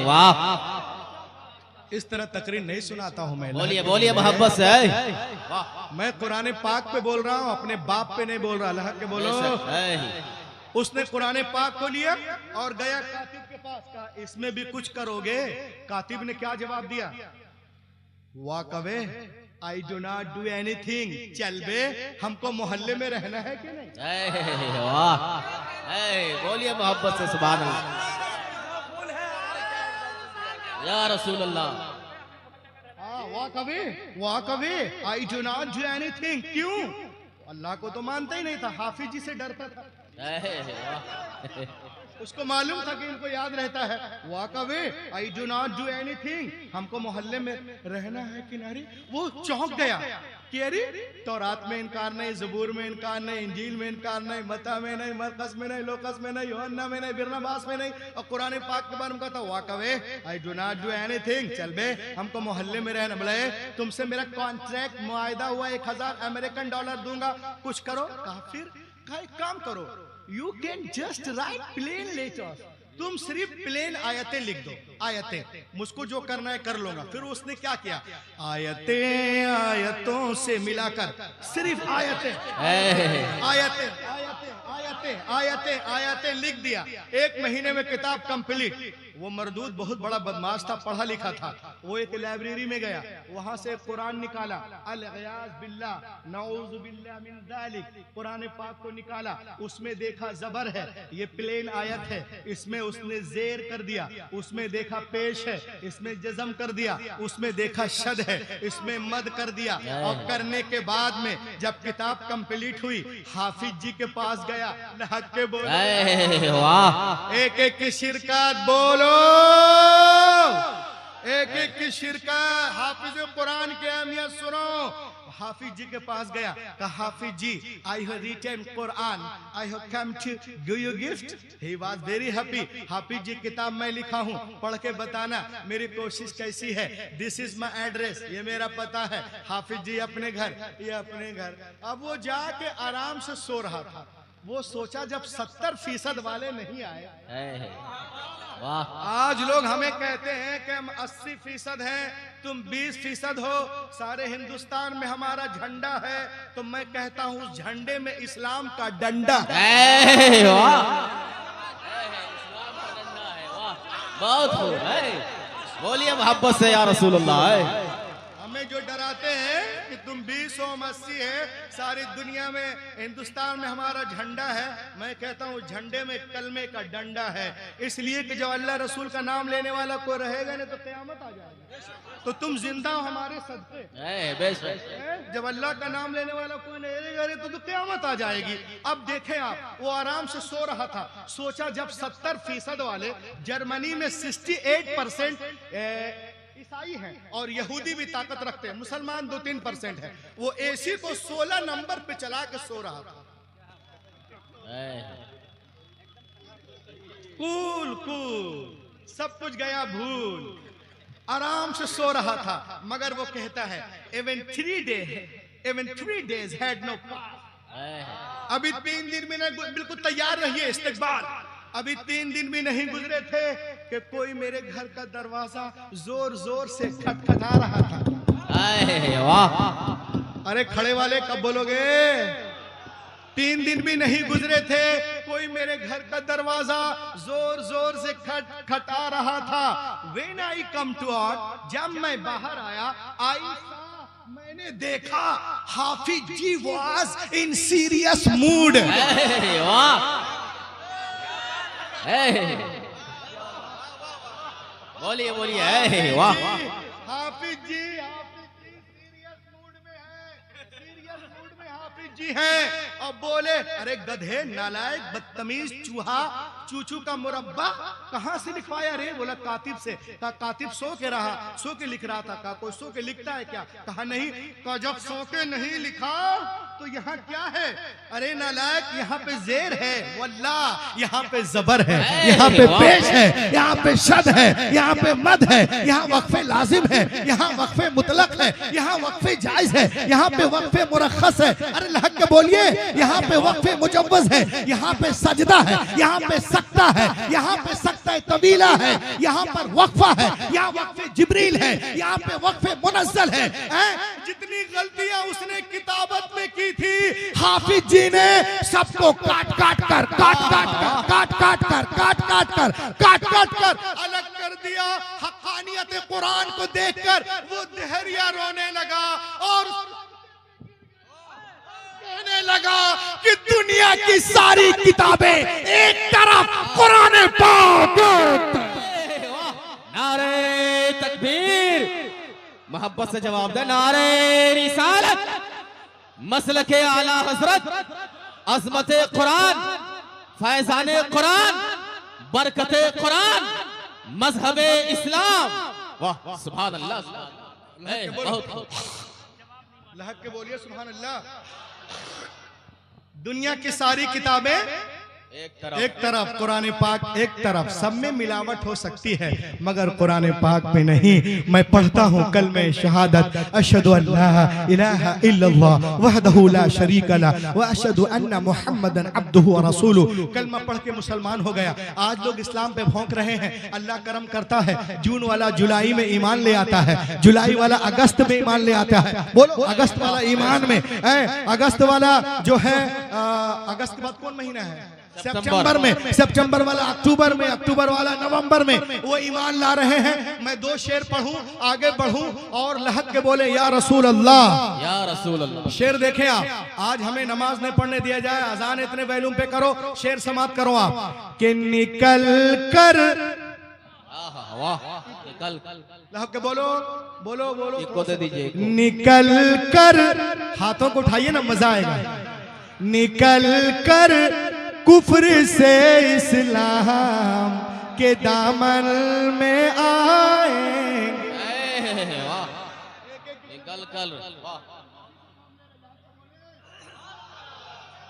वाह, इस तरह तकरीर नहीं सुनाता हूं मैं। बोलिए बोलिए मोहब्बत से। मैं कुरान पाक पे बोल रहा हूं, अपने बाप पे नहीं बोल रहा। अल्लाह के बोलो। उसने कुरान पाक को लिया और गया कातिब के पास, कहा इसमें भी कुछ करोगे? कातिब ने क्या जवाब दिया? Walk away, I do not do anything. चल बे, हमको मोहल्ले में रहना है कि नहीं? वाह, बोलिए मोहब्बत से सुभान अल्लाह या रसूल Allah. Walk away, walk away, I do not do anything. क्यों? अल्लाह को तो मानता ही नहीं था, हाफिज जी से डरता था। उसको मालूम था कि इनको याद रहता है। Walk away, I do not do anything, हमको मोहल्ले में रहना है किनारे। वो चौंक गया कि अरे तौरात में इनकार नहीं, ज़बूर में इनकार नहीं, इंजील में इनकार नहीं, मत्ता में नहीं, मरकस में नहीं, लोकस में नहीं, यूहन्ना में नहीं, बिरनबास में नहीं, और कुरान पाक के बारे में कहता walk away, I do not do anything. चल बे, हमको मोहल्ले में रहना। बोले तुमसे मेरा कॉन्ट्रैक्ट मुआयदा हुआ, 1000 अमेरिकन डॉलर दूंगा, कुछ करो। कहा फिर कहा एक काम करो, you can just write plain letters, तुम सिर्फ प्लेन आयतें लिख दो, आयतें, मुझको जो करना है कर लूंगा। फिर उसने क्या किया? आयतें आयतों से मिलाकर सिर्फ आयतें आयतें आयतें आयतें आयतें आयतें लिख दिया। 1 महीने में किताब कंप्लीट। वो मरदूद बहुत बड़ा बदमाश था, पढ़ा लिखा था। वो एक लाइब्रेरी में गया, वहां से कुरान निकाला, अल-गयाज़ बिल्लाह, नऊज़ु बिल्लाह मिन ज़ालिक, कुरान पाक को निकाला। उसमें देखा जबर है, ये प्लेन आयत है, इसमें उसने जेर कर दिया। उसमें देखा पेश है, इसमें जज़म कर दिया। उसमें देखा शद है, इसमें मद कर दिया। और करने के बाद में जब किताब कंप्लीट हुई, हाफिज जी के पास गया। हक के बोलो, वाह, एक एक की शिरकत बोलो, एक एक की शिरकत। हाफिज कुरान की अहमियत सुनो। हाफिज जी के पास गया, कहा हाफिज जी I have written Quran, I have come to give you gift. He was very happy. हाफिज जी किताब मैं लिखा हूँ, पढ़ के बताना मेरी कोशिश कैसी है। दिस इज माय एड्रेस, ये मेरा पता है। हाफिज जी अपने घर, ये अपने घर। अब वो जाके आराम से सो रहा था। वो सोचा जब 70% वाले नहीं आए। वाह, आज लोग हमें कहते हैं कि हम 80% हैं, तुम 20% हो, सारे हिंदुस्तान में हमारा झंडा है। तो मैं कहता हूँ उस झंडे में इस्लाम का डंडा। बहुत खूब। बोलिए मोहब्बत से या रसूल अल्लाह। हमें जो डराते हैं कि तुम 20 हो, 80 है, सारी दुनिया में, हिंदुस्तान में हमारा झंडा है। मैं कहता हूँ झंडे में कलमे का डंडा है। इसलिए कि जब अल्लाह रसूल का नाम लेने वाला कोई रहेगा नहीं तो क़यामत आ जाएगी। तो तुम जिंदा हो हमारे सदक़े। जब अल्लाह का नाम लेने वाला कोई नहीं रहेगा तो क़यामत आ जाएगी। अब देखें आप, वो आराम से सो रहा था। सोचा जब 70% वाले, जर्मनी में 68% ईसाई हैं और यहूदी भी ताकत रखते हैं, मुसलमान 2-3% है। वो एसी को 16 नंबर पे चला के सो रहा था। कूल कूल, सब कुछ गया भूल, आराम से सो रहा था। मगर वो कहता है even 3 days had no pass। अभी 3 दिन में नहीं, बिल्कुल तैयार रहिए इस्तकबाल। अभी 3 दिन भी नहीं गुजरे थे कि कोई मेरे घर का दरवाजा जोर जोर से खटखटा रहा था। वाह, अरे खड़े वाले कब बोलोगे? 3 दिन भी नहीं गुजरे थे कोई मेरे घर का दरवाजा जोर जोर से खटखटा रहा था। When I come to out, जब मैं बाहर आया, मैंने देखा हाफिज जी was in serious mood। वाह, बोलिए बोलिए, वाह। हाफिज जी सीरियस मूड में है, सीरियस मूड में हाफिज जी हैं। और बोले, अरे गधे, नालायक, बदतमीज, चूहा, चूचू का मुरब्बा कहाँ से लिखवाया रे? बोला कातिब से। कहा कातिब सो के रहा, सो के लिख रहा था। कहा कोई सो के लिखता है क्या? कहा नहीं। कहा जब सो के नहीं लिखा तो यहाँ क्या है? अरे नालायक, यहाँ पे जेर है, वल्लाह यहाँ पे जबर है, यहाँ पे पेश है, यहाँ पे शद है, यहाँ पे मद है, यहाँ वक्फे लाजिम है, यहाँ वक्फे मुतलक है, यहाँ वक्फे जायज है, यहाँ पे वक्फे मुरख्खस है। अरे लहक के बोलिए, यहाँ पे वक्फे मुजव्वज है, यहाँ पे सजदा है, यहाँ पे सकता है, यहाँ पे सकता तवीला है, यहाँ पर वक्फा है, यहाँ वक्फे जिब्रील है, यहाँ पे वक्फे मुनज़्ज़ल है। जितनी गलतियां उसने किताबत में की थी, हाफिज जी ने सबको काट काट कर अलग कर दिया। हक़ानियत कुरान को देखकर वो दहरिया रोने लगा और कहने लगा कि दुनिया की सारी किताबें एक तरफ, कुरान पाक। नारे तकबीर, मोहब्बत से जवाब दे। नारे रिसालत, मसलके आला हजरत, अज़मते कुरान, फैज़ाने कुरान, बरकते कुरान, मजहबे इस्लाम। वाह सुभान अल्लाह, बहुत लहक के बोलिए सुभान अल्लाह। दुनिया की सारी किताबें एक तरफ, कुरान पाक एक तरफ। सब में मिलावट हो सकती है मगर कुरान पाक में नहीं। मैं पढ़ता हूँ कलमे शहादत, अशहदु अल्ला इलाहा इल्लल्लाह वहदहु ला शरीका लह व अशहदु अन्ना मुहम्मदन अब्दुहु व रसूलुहु। कलमा पढ़ के मुसलमान हो गया। आज लोग इस्लाम पे भौंक रहे हैं। अल्लाह करम करता है, जून वाला जुलाई में ईमान ले आता है, जुलाई वाला अगस्त में ईमान ले आता है। बोलो, अगस्त वाला ईमान में, अगस्त वाला जो है, अगस्त के बाद कौन महीना है? सितंबर में। सितंबर वाला अक्टूबर में, अक्टूबर वाला नवंबर में वो ईमान ला रहे हैं। मैं दो शेर पढ़ूं, आगे बढ़ूं और लहक के बोले या रसूल अल्लाह, या रसूल अल्लाह। शेर देखें आप। आज हमें नमाज नहीं पढ़ने दिया जाए, अजान इतने वैल्यूम पे करो, शेर समाप्त करो आप कि निकल कर, लहक के बोलो बोलो बोलो, को दे दीजिए, निकल कर, हाथों को उठाइए ना, मजा आएगा। निकल कर कुफ्र से इस्लाम के दामन में आए। निकल कर,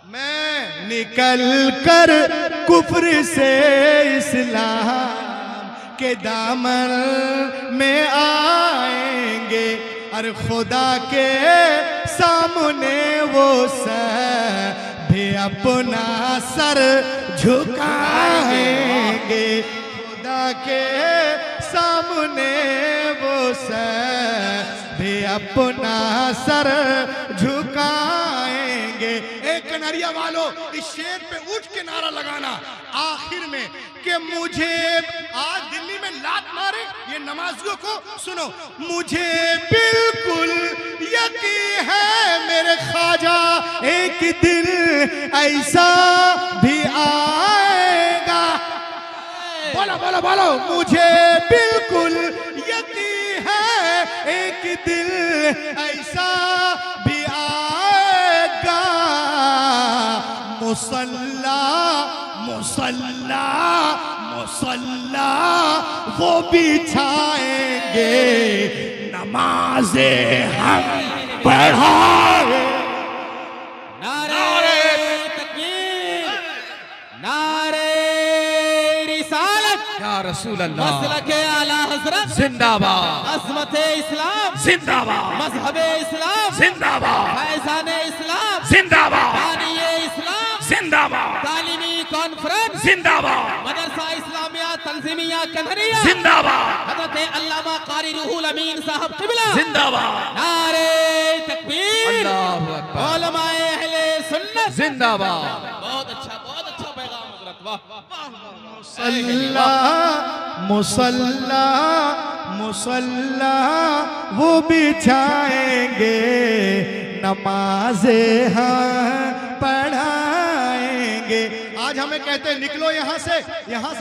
मैं निकल कर कुफ्र से इस्लाम के दामन में आएंगे। अरे खुदा के सामने वो भी अपना सर झुकाएंगे। खुदा के सामने वो भी अपना सर झुकाएंगे। एक कनरिया वालों, इस शेर पे उठ के नारा लगाना आखिर में कि मुझे, आज दिल्ली में लात मारे ये नमाजियों को, सुनो, मुझे बिल्कुल यकीन है मेरे ख्वाजा एक दिन ऐसा भी आएगा। बोलो बोलो बोलो, मुझे बिल्कुल यकीन है एक दिन ऐसा भी आएगा। मुसल्ला मुसल्ला मुसल्ला वो बिछाएंगे, नमाज़े हम पढ़ाए। नारे तकबीर, नारे रिसालत, या रसूल अल्लाह, मसलके आला हजरत जिंदाबाद, अज़मते इस्लाम जिंदाबाद, मजहबे इस्लाम जिंदाबाद, फैज़ाने इस्लाम जिंदाबाद, बानिए इस्लाम जिंदाबाद, तालीमी कॉन्फ्रेंस जिंदाबाद, मदरसा इस्लामिया तंजीमिया कन्हरिया जिंदाबाद, हज़रत अल्लामा कारी रूहुल अमीन साहब क़िबला जिंदाबाद, नारे तकबीर, अल्लाहु अकबर, उलमाए अहले सुन्नत जिंदाबाद। बहुत अच्छा पैगाम। मुसल्ला मुसल्ला मुसल्ला वो बिछाएंगे, नमाज़ें हाँ पढ़ाएंगे। आज हमें कहते हैं निकलो यहाँ से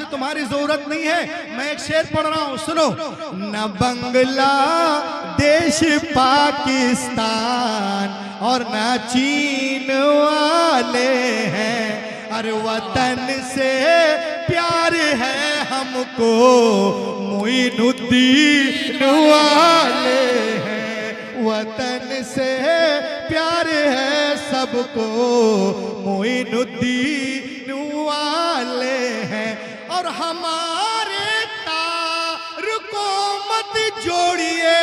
तुम्हारी जरूरत नहीं है। मैं एक शेर पढ़ रहा हूँ, सुनो। न बांग्लादेश पाकिस्तान और न चीन वाले हैं, अरे वतन से प्यार है हमको मोइनुद्दीन वाले हैं, वतन से प्यार है सबको मोइनुद्दीन वाले हैं। और हमारे तार को मत जोड़िए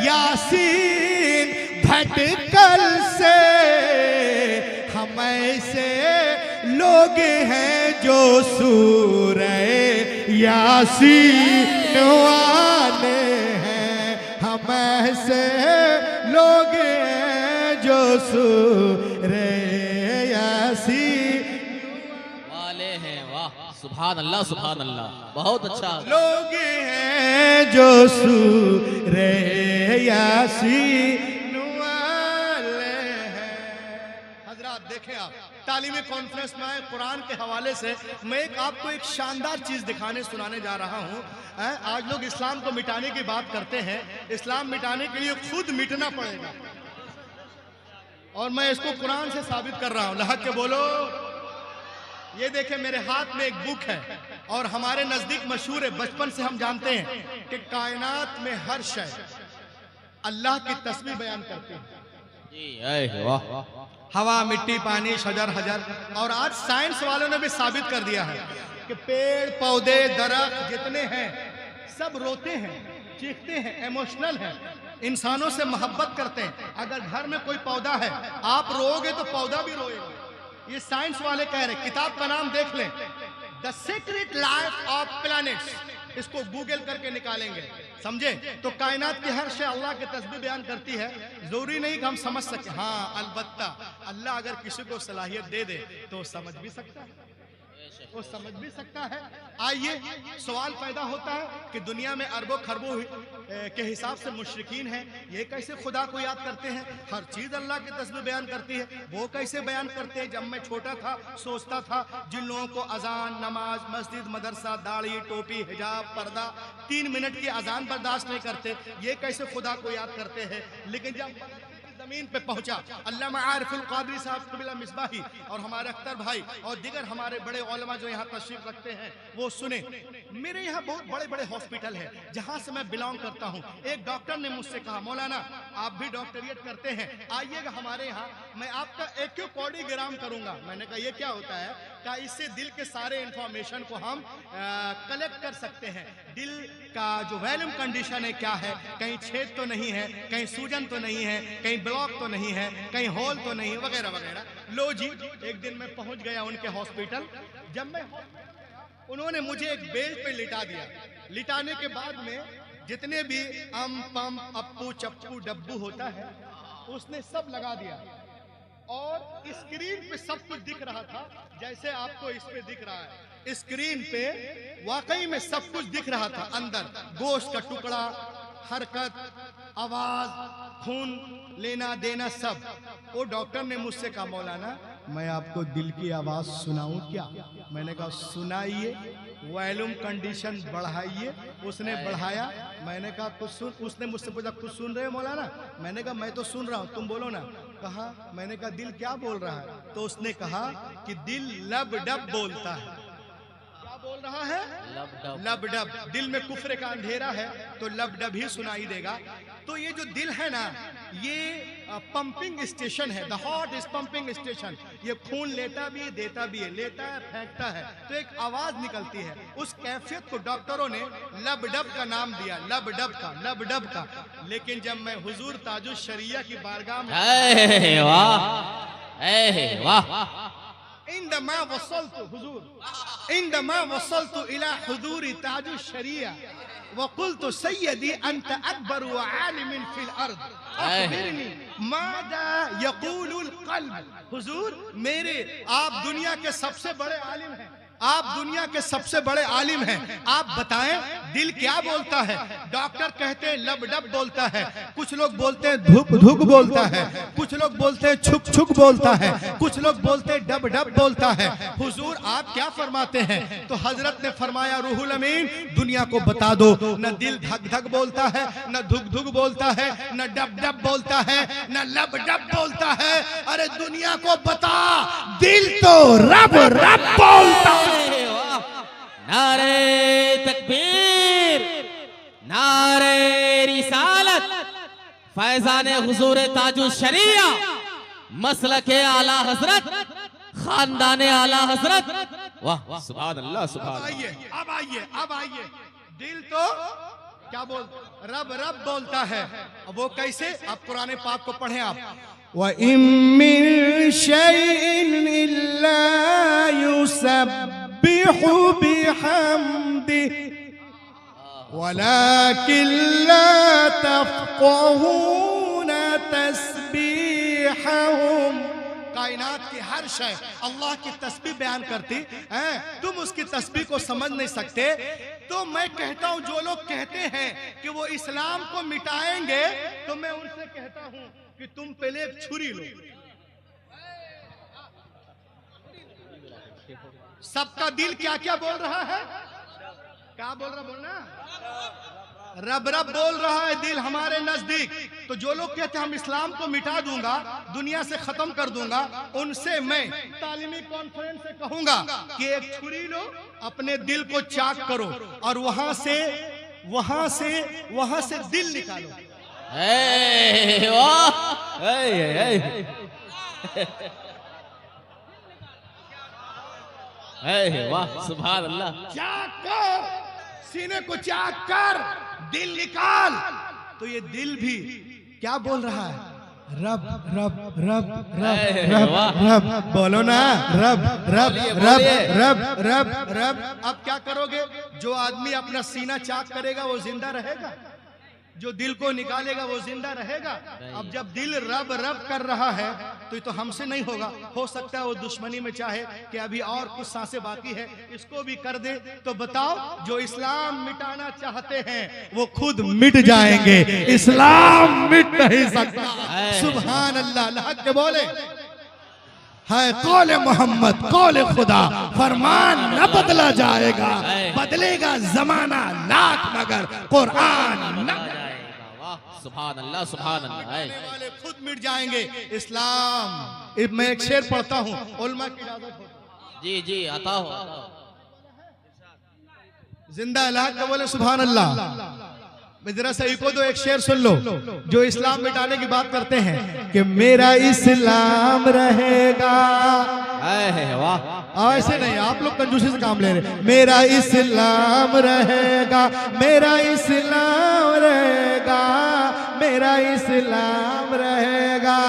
यासीन भटकल से, हम ऐसे लोग हैं जो सूरह यासीन वाले हैं, हम ऐसे लोग हैं जो सूरह यासीन वाले हैं। वाह, सुभान अल्लाह, सुभान अल्लाह, बहुत अच्छा। लोग हैं जो सूरह यासीन वाले हैं। हजरात देखें, आप तालीमी कॉन्फ्रेंस में आए, कुरान के हवाले से मैं आपको एक शानदार चीज दिखाने सुनाने जा रहा हूँ। आज लोग इस्लाम को मिटाने की बात करते हैं, इस्लाम मिटाने के लिए खुद मिटना पड़ेगा, और मैं इसको कुरान से साबित कर रहा हूँ। लहक के बोलो। ये देखें, मेरे हाथ में एक बुक है और हमारे नजदीक मशहूर है, बचपन से हम जानते हैं कि कायनात में हर शय अल्लाह की तस्बीह बयान करती है। वाह, हवा, मिट्टी, पानी, शजर, हजर। और आज साइंस वालों ने भी साबित कर दिया है कि पेड़ पौधे दरख्त जितने हैं सब रोते हैं, चीखते हैं, इमोशनल हैं, इंसानों से मोहब्बत करते हैं। अगर घर में कोई पौधा है, आप रोओगे तो पौधा भी रोएगा। ये साइंस वाले कह रहे हैं। किताब का नाम देख लें, the secret life of planets, इसको गूगल करके निकालेंगे, समझे? तो कायनात की हर शय अल्लाह की तस्बीह बयान करती है। जरूरी नहीं कि हम समझ सके, हाँ अलबत्ता अल्लाह अगर किसी को सलाहियत दे दे तो समझ भी सकता है, वो समझ भी सकता है। आइए, सवाल पैदा होता है कि दुनिया में अरबों खरबों के हिसाब से मुशरिकीन हैं, ये कैसे खुदा को याद करते हैं? हर चीज़ अल्लाह की तस्बीह बयान करती है, वो कैसे बयान करते हैं? जब मैं छोटा था सोचता था जिन लोगों को अजान, नमाज, मस्जिद, मदरसा, दाढ़ी, टोपी, हिजाब, पर्दा, 3 मिनट की अजान बर्दाश्त नहीं करते, ये कैसे खुदा को याद करते हैं? लेकिन जब जमीन पे पहुंचा, अल्लामा आरिफुल कादरी साहब कबीला मिसबाही और हमारे अख्तर भाई और दिगर हमारे बड़े उलमा जो यहाँ तशरीफ रखते हैं, वो सुने। मेरे यहाँ बहुत बड़े बड़े हॉस्पिटल हैं जहाँ से मैं बिलोंग करता हूँ। एक डॉक्टर ने मुझसे कहा, मौलाना आप भी डॉक्टरियत करते हैं, आइएगा हमारे यहाँ, मैं आपका एक्यूकॉर्डियोग्राम करूँगा। मैंने कहा ये क्या होता है? क्या इससे दिल के सारे इंफॉर्मेशन को हम कलेक्ट कर सकते हैं, दिल का जो वॉल्यूम कंडीशन है क्या है, कहीं छेद तो नहीं है, कहीं सूजन तो नहीं है, कहीं ब्लॉक तो नहीं है, कहीं होल तो नहीं, वगैरह वगैरह। लो जी, एक दिन मैं पहुंच गया उनके हॉस्पिटल। जब मैं उन्होंने मुझे एक बेड पे लिटा दिया। लिटाने के बाद में जितने भी अम पम अप्पू चप्पू डब्बू होता है उसने सब लगा दिया, और स्क्रीन पे सब कुछ दिख रहा था जैसे आपको इस पे दिख रहा है। स्क्रीन पे वाकई में सब कुछ दिख रहा था, अंदर गोश्त का टुकड़ा, हरकत, आवाज, खून लेना देना सब। वो डॉक्टर ने मुझसे कहा, मौलाना मैं आपको दिल की आवाज सुनाऊं क्या? मैंने कहा सुनाइए, वॉल्यूम कंडीशन बढ़ाइए। उसने बढ़ाया, मैंने कहा कुछ सुन। उसने मुझसे पूछा कुछ सुन रहे हो मौलाना? मैंने कहा मैं तो सुन रहा हूँ, तुम बोलो ना। कहा, मैंने कहा दिल क्या बोल रहा है? तो उसने कहा कि दिल लब डब बोलता है। बोल रहा है लब डब। दिल में कुफ्र का अंधेरा है तो लब डब ही सुनाई देगा। तो ये जो दिल है ना, ये पंपिंग स्टेशन है, the heart is pumping station. ये खून लेता भी है, देता भी है, लेता है, फेंकता है, तो एक आवाज निकलती है। उस कैफियत को डॉक्टरों ने लब डब का नाम दिया, लब डब का, लब डब का। लेकिन जब मैं हुजूर ताजुश शरिया की बारगाह में इंदमा वसलतु हुजूर, इंदमा वसलतु इला हुजूरी ताजुश शरिया वकुल्तु सय्यदी अंत अकबर व आलिमिन फिल अर्द अखबिरनी मादा यकूलुल क़ल्ब। हुजूर मेरे, आप दुनिया के सबसे बड़े आलिम हैं, आप दुनिया के सबसे बड़े आलिम हैं, आप बताएं दिल क्या बोलता है? डॉक्टर कहते हैं लब डब बोलता है, कुछ लोग बोलते हैं धुक धुक बोलता है, कुछ लोग बोलते हैं छुक छुक बोलता है, कुछ लोग बोलते हैं डब डब बोलता है। हुजूर आप क्या फरमाते हैं? तो हजरत ने फरमाया रूहुल अमीन दुनिया को बता दो, न दिल धक धक बोलता है, न धुक धुक बोलता है, न डब डब बोलता है, न लब डब बोलता है। अरे दुनिया को बता दिल तो रब रब बोलता है। नारे तकबीर, नारे रिसालत, फैजाने हुजूर ताजुश शरिया, मसलके आला हजरत, खानदाने आला हजरत। वाह सुभान अल्लाह सुभान अल्लाह। अब आइए दिल तो क्या बोल रब रब बोलता है। अब वो कैसे? अब कुरान पाक को पढ़ें आप। व इम्मिन शैइन इल्ला युसब्बिहु बिहम्दि वलाकिन ला तफ़क़हून तस्बीहहुम। कायनात की हर शय अल्लाह की तस्बीह बयान करती है, तुम उसकी तस्बीह को समझ नहीं सकते। तो मैं कहता हूं जो लोग कहते हैं कि वो इस्लाम को मिटाएंगे, तो मैं उनसे कहता हूं कि तुम पहले एक छुरी लो। सबका दिल क्या क्या बोल रहा है? क्या बोल रहा? बोलना रब रब बोल रहा है दिल हमारे नजदीक। तो जो लोग कहते हैं हम इस्लाम को मिटा दूंगा, दुनिया से खत्म कर दूंगा, उनसे मैं तालीमी कॉन्फ्रेंस से कहूंगा कि एक छुरी लो, अपने दिल को चाक करो और वहां से दिल निकालो। वाह सुभान अल्लाह। चाक कर, सीने को चाक कर, दिल निकाल। तो ये दिल भी क्या बोल रहा है? रब रब रब रब रब रब। बोलो ना रब रब रब रब रब रब। अब क्या करोगे? जो आदमी अपना सीना चाक करेगा वो जिंदा रहेगा, जो दिल को निकालेगा वो जिंदा रहेगा। अब जब दिल रब रब कर रहा है तो ये तो हमसे नहीं होगा। हो सकता है वो दुश्मनी में चाहे कि अभी और कुछ सांसें बाकी है, इसको भी कर दे। तो बताओ जो इस्लाम मिटाना चाहते हैं वो खुद मिट जाएंगे, इस्लाम मिट नहीं सकता। सुभान अल्लाह। अल्लाह के बोले है कौले मोहम्मद कौले खुदा, फरमान न बदला जाएगा, बदलेगा जमाना लाख मगर कुरान न। सुभान अल्लाह सुभान अल्लाह। वाले खुद मिट जाएंगे। इस्लाम मैं एक शेर पढ़ता हूँ, उलमा की इजाजत हो। जी जी आता हो। जिंदा अल्लाह का बोले सुभान अल्लाह। जरा सही को तो एक शेर सुन लो जो इस्लाम मिटाने की बात करते हैं कि मेरा इस्लाम रहेगा। वाह ऐसे नहीं, आप लोग कंजूसी से काम ले रहे। मेरा इस्लाम रहेगा, मेरा इस्लाम रहेगा, मेरा इस्लाम रहेगा।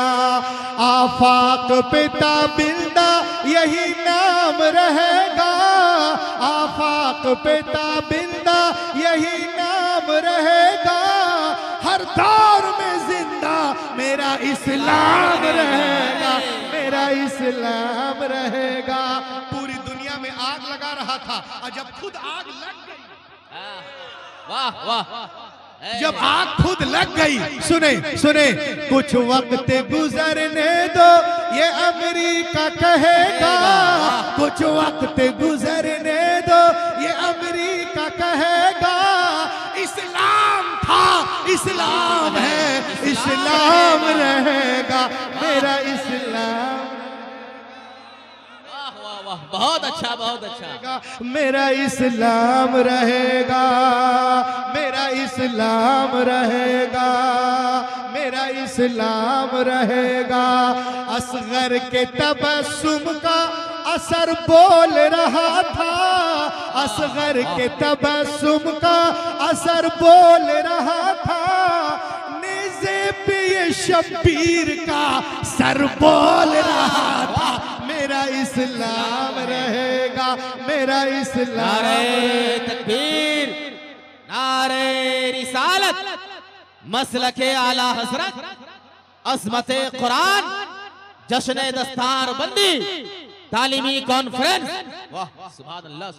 आफाक पे ताबिंदा यही नाम रहेगा, आफाक पे ताबिंदा यही नाम रहेगा। हर दौर में जिंदा मेरा इस्लाम रहेगा, मेरा इस्लाम रहेगा। पूरी दुनिया में आग लगा रहा था और जब खुद आग लग गई, वाह वाह, जब आग खुद लग गई, सुने सुने, कुछ वक्त गुजरने दो ये अमेरिका कहेगा, कुछ वक्त गुजरने दो ये अमेरिका कहेगा। इस्लाम था, इस्लाम है, इस्लाम रहेगा, मेरा इस्लाम। बहुत अच्छा बहुत अच्छा। मेरा इस्लाम रहेगा, मेरा इस्लाम रहेगा, मेरा इस्लाम रहेगा। असगर के तबस्सुम का असर बोल रहा था, असगर के तबस्सुम का असर बोल रहा था। नेज़े पे ये शब्बीर का सर बोल रहा था। मेरा इस्लाम रहेगा, मेरा इस्लाम। नारे तकबीर, नारे रिसालत, मसलके आला हजरत, अज़मते कुरान, जश्न दस्तार बंदी, तालीमी कॉन्फ्रेंस। वाह सुभान अल्लाह,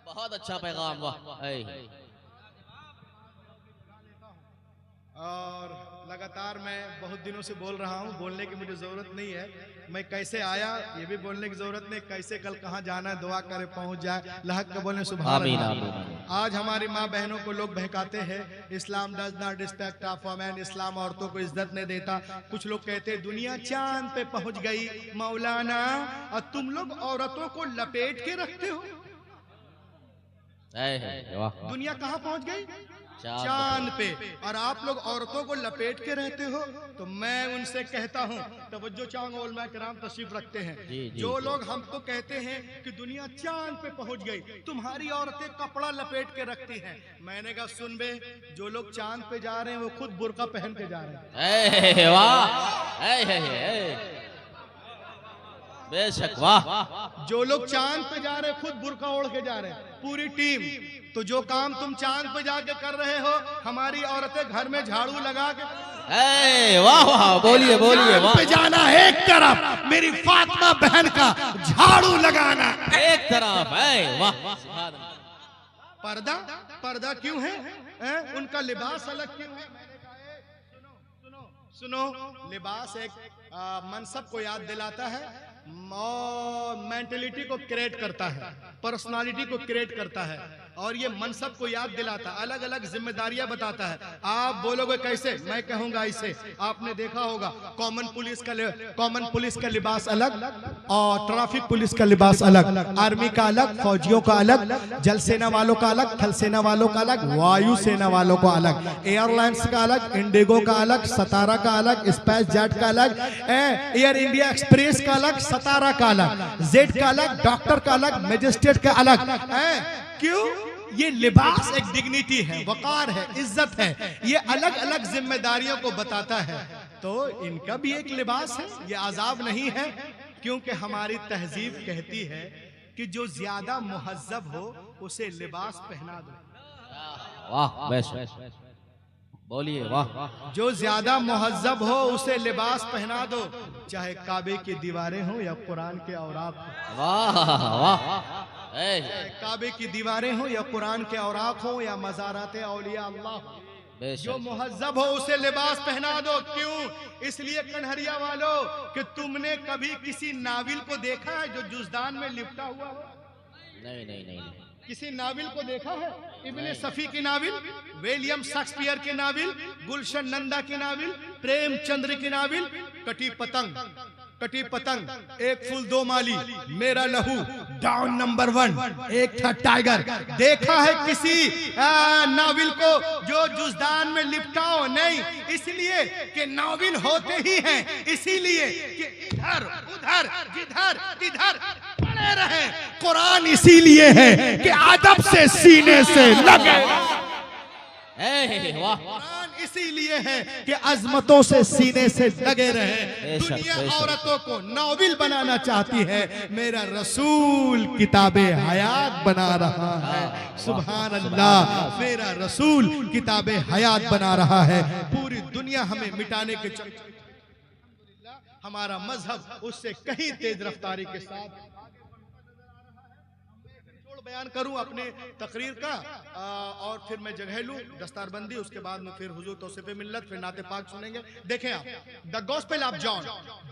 बहुत अच्छा पैगाम। वाह और लगातार मैं बहुत दिनों से बोल रहा हूँ, बोलने की मुझे ज़रूरत नहीं है। मैं कैसे आया ये भी बोलने की ज़रूरत नहीं, कैसे कल कहाँ जाना है दुआ करे पहुँच जाए, लहक का बोले सुभान अल्लाह। आज हमारी माँ बहनों को लोग बहकाते हैं, Islam does not respect of women, Islam औरतों को इज्जत नहीं देता। कुछ लोग कहते हैं दुनिया चांद पे पहुँच गई मौलाना, और तुम लोग औरतों को लपेट के रखते हो। दुनिया कहाँ पहुँच गई? चांद पे, और आप लोग औरतों को लपेट के रहते हो। तो मैं उनसे कहता हूँ, तवज्जो चाहूंगा, उलमा किराम तशरीफ रखते हैं, जो लोग हमको कहते हैं कि दुनिया चांद पे पहुंच गई, तुम्हारी औरतें कपड़ा लपेट के रखती हैं। मैंने कहा सुन बे, जो लोग चांद पे जा रहे हैं वो खुद बुर्का पहन के जा रहे हैं। बेशक वाह। जो लोग चांद पे जा रहे हैं खुद बुर्का ओढ़ के जा रहे हैं, पूरी टीम। तो जो काम तुम चांद पे जाके कर रहे हो, हमारी औरतें घर में झाड़ू लगा के। वाह वाह, बोलिए बोलिए। चांद पे जाना एक तरफ, मेरी फातिमा बहन का झाड़ू लगाना एक तरफ है। वाह सुभान अल्लाह। पर्दा पर्दा क्यों है? उनका लिबास अलग क्यों है? सुनो, लिबास एक मनसब को याद दिलाता है, मेंटलिटी को क्रिएट करता है, पर्सनालिटी को क्रिएट करता है, और ये मनसब को याद दिलाता है, अलग अलग जिम्मेदारियां बताता है। आप बोलोगे कैसे? मैं कहूंगा ऐसे। आपने देखा होगा कॉमन पुलिस का लिबास अलग, और ट्रैफिक पुलिस का लिबास अलग, आर्मी का अलग, फौजियों का अलग, जल सेना वालों का अलग, थल सेना वालों का अलग, वायु सेना वालों का अलग, एयरलाइंस का अलग, इंडिगो का अलग, सतारा का अलग, स्पाइस जेट का अलग, एयर इंडिया एक्सप्रेस का अलग, सतारा का अलग, जेट का अलग, डॉक्टर का अलग, मजिस्ट्रेट का अलग। क्यों? ये लिबास एक डिग्निटी है, वकार है, इज्जत है, ये अलग अलग जिम्मेदारियों को बताता है। तो इनका भी एक लिबास है, ये आजाब नहीं है, क्योंकि हमारी तहजीब कहती है कि जो ज्यादा मुहज्जब हो उसे लिबास पहना दो। वाह बेशक, बोलिए वाह। जो ज्यादा मुहज्जब हो उसे लिबास पहना दो, चाहे काबे की दीवारें हो या कुरान के औराक। वाह वाह। काबे की दीवारें हो या कुरान के औराक हो या मज़ारात औलिया अल्लाह, जो मुहज्जब हो उसे लिबास पहना दो। क्यों? इसलिए कन्हरिया वालों कि तुमने कभी किसी नाविल को देखा है जो जुज़दान में लिपटा हुआ हो? नहीं नहीं नहीं। किसी नाविल को देखा है? इब्ने सफी की नाविल, विलियम शेक्सपियर की नाविल, गुलशन नंदा की नाविल, प्रेमचंद्र की नाविल, कटी पतंग, एक फूल दो माली, मेरा लहू, डाउन नंबर 1, एक था टाइगर। देखा है किसी नाविल को जो जुज़दान में लिपटाओ? नहीं, इसलिए कि नाविल होते ही हैं इसीलिए कि इधर उधर जिधर तिधर पड़े रहे। कुरान इसीलिए है कि अदब से सीने से लगे। वाह। इसीलिए है कि अजमतों से सीने से लगे रहे। दुनिया औरतों को नाविल बनाना चाहती है, मेरा रसूल किताबे हयात बना रहा है। सुभान अल्लाह, मेरा रसूल किताबे हयात बना रहा है। पूरी दुनिया हमें मिटाने के चक्कर, हमारा मजहब उससे कहीं तेज रफ्तारी के साथ। बयान करूं अपने तकरीर का, और फिर मैं जगह लूं दस्तारबंदी, उसके बाद में फिर हुजूर तौसीफ़े मिल्लत, फिर नाते पाक सुनेंगे। देखें आप, the gospel of John,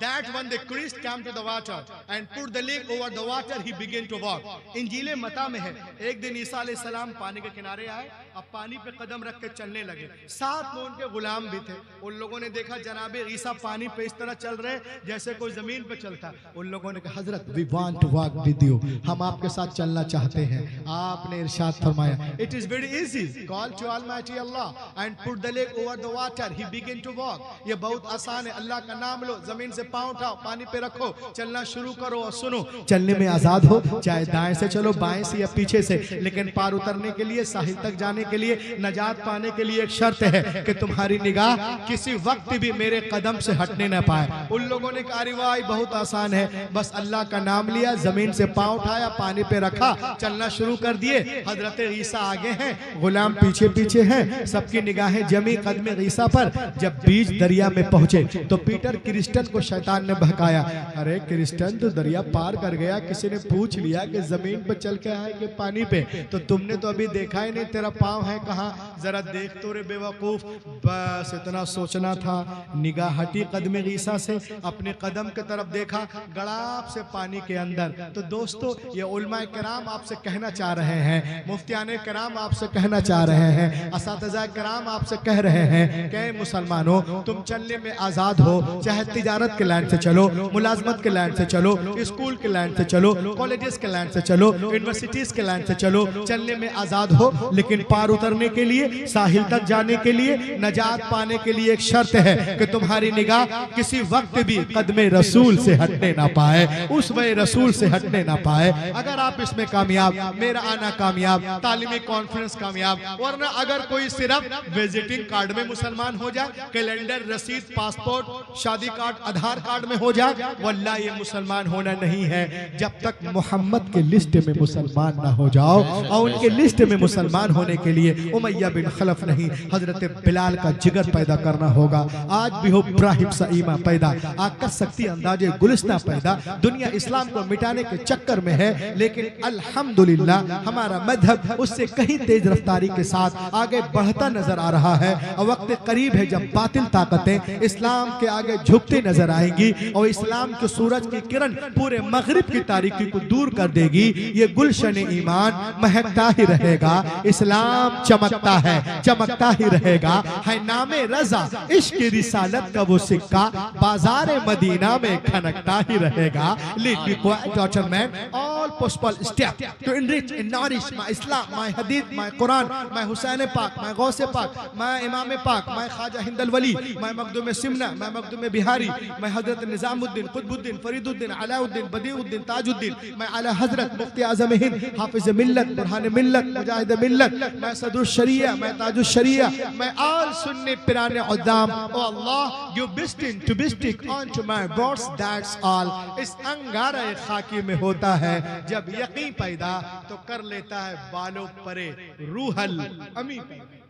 that when the Christ came to the water and put the leg over the water he began to walk. इंजील मता में है, एक दिन ईसा अलैहिस्सलाम पानी के किनारे आए, अब पानी पे कदम रख के चलने लगे। साथ में उनके गुलाम भी थे। उन लोगों ने देखा जनाबे ईसा पानी पे इस तरह चल रहे जैसे कोई जमीन पे चलता। उन लोगों ने कहा हजरत we want to walk with you, हम आपके साथ चलना चाहते हैं। आपने इरशाद फरमाया it is very easy, call to almighty Allah and put the leg over the water he begin to walk. ये बहुत आसान है, अल्लाह का नाम लो, जमीन से पांव उठाओ, पानी पे रखो, चलना शुरू करो। और सुनो, चलने में आजाद हो, चाहे दाएं से चलो, बाएं से या पीछे से, लेकिन पार उतरने के लिए, साहिल तक जाने के लिए, नजात पाने के लिए एक शर्त है कि तुम्हारी निगाह किसी वक्त भी मेरे कदम से हटने न पाए। उन लोगों ने कहा रिवाई बहुत आसान है, बस अल्लाह का नाम लिया, जमीन से पांव उठाया, पानी पे रखा, चल चलना शुरू कर दिए। हजरत ईसा आगे हैं, गुलाम पीछे पीछे हैं, सबकी निगाहें जमी कदम ईसा पर। जब बीच दरिया में पहुंचे तो पीटर क्रिस्टन को शैतान ने बहकाया, अरे क्रिस्टन तो दरिया पार कर गया, किसी ने पूछ लिया कि जमीन पर चल के आए कि पानी पे, तो तुमने तो अभी देखा ही नहीं, तेरा पाँव है कहाँ, जरा देख तो रे बेवकूफ। बस इतना सोचना था। निगाह हटी कदम ईसा से, अपने कदम की तरफ देखा, गड़ाप से पानी के अंदर। तो दोस्तों ये उलमाए किराम आपसे कहना चाह रहे हैं, मुफ्तियाने किराम आपसे कहना चाह रहे हैं, असातिज़ा किराम आपसे कह रहे हैं कि मुसलमानों तुम चलने में आज़ाद हो, चाहे तिजारत के लाइन से चलो, मुलाजमत के लाइन से चलो, स्कूल के लाइन से चलो, कॉलेजेस के लाइन से चलो, यूनिवर्सिटीज के लाइन से चलो, चलने में आज़ाद हो। लेकिन पार उतरने के लिए, साहिल तक जाने के लिए, नजात पाने के लिए एक शर्त है कि तुम्हारी निगाह किसी वक्त भी कदमे रसूल से हटने ना पाए, उस वे रसूल से हटने ना पाए। अगर आप इसमें कामयाब, मेरा आना कामयाब, तालीमी कॉन्फ्रेंस कामयाब, वरना अगर कोई सिर्फ विजिटिंग कार्ड में मुसलमान हो जाए, कैलेंडर, रसीद, पासपोर्ट, शादी कार्ड, आधार कार्ड में हो जाए, वल्लाह ये मुसलमान होना नहीं है। जब तक मोहम्मद के लिस्ट में मुसलमान ना हो जाओ, और उनके लिस्ट में मुसलमान होने के लिए उमैया बिन खलफ नहीं, हजरत बिलाल का जिगर पैदा करना होगा। आज भी हो इब्राहिम सा ईमा पैदा, आकर सकती अंदाजे गुलिस्ता पैदा। दुनिया इस्लाम को मिटाने के चक्कर में है, लेकिन अल्हम्दुलिल्लाह हमारा मजहब उससे कहीं तेज रफ्तारी के साथ आगे बढ़ता नजर आ रहा है। और वक्त करीब है जब बातिल ताकतें इस्लाम के आगे झुकती नजर आएंगी और इस्लाम के सूरज की किरण पूरे मगरिब की तारीकी को दूर कर देगी। ये गुलशन ईमान महकता ही रहेगा, इस्लाम चमकता है, चमकता ही रहेगा। है नामे रजा इश्क रिसालत का वो सिक्का, बाजार मदीना में खनकता ही रहेगा। All possible steps to enrich and nourish my Islam, my Hadith, my Quran, my Hussein Pak, my Gause Pak, my Imam Pak, my Khaja Hindal Wali, my Makhdoom Simna, my Makhdoom Bihari, my Hazrat Nizamuddin, Qutbuddin, Fariduddin, Alauddin, Badiuddin, Tajuddin, my Ala Hazrat Mufti Azam Hind, Hafiz Millat, Burhan Millat, Mujahid Millat, my Sadr Sharia, my Tajul Sharia, my all Sunni Pirane Uddam. Oh Allah, you destined to be stick onto my words, that's all. इस अंगारा खाकी में होता है जब यकीन पैदा तो कर लेता है बालों परे रूहल अमी पैदा।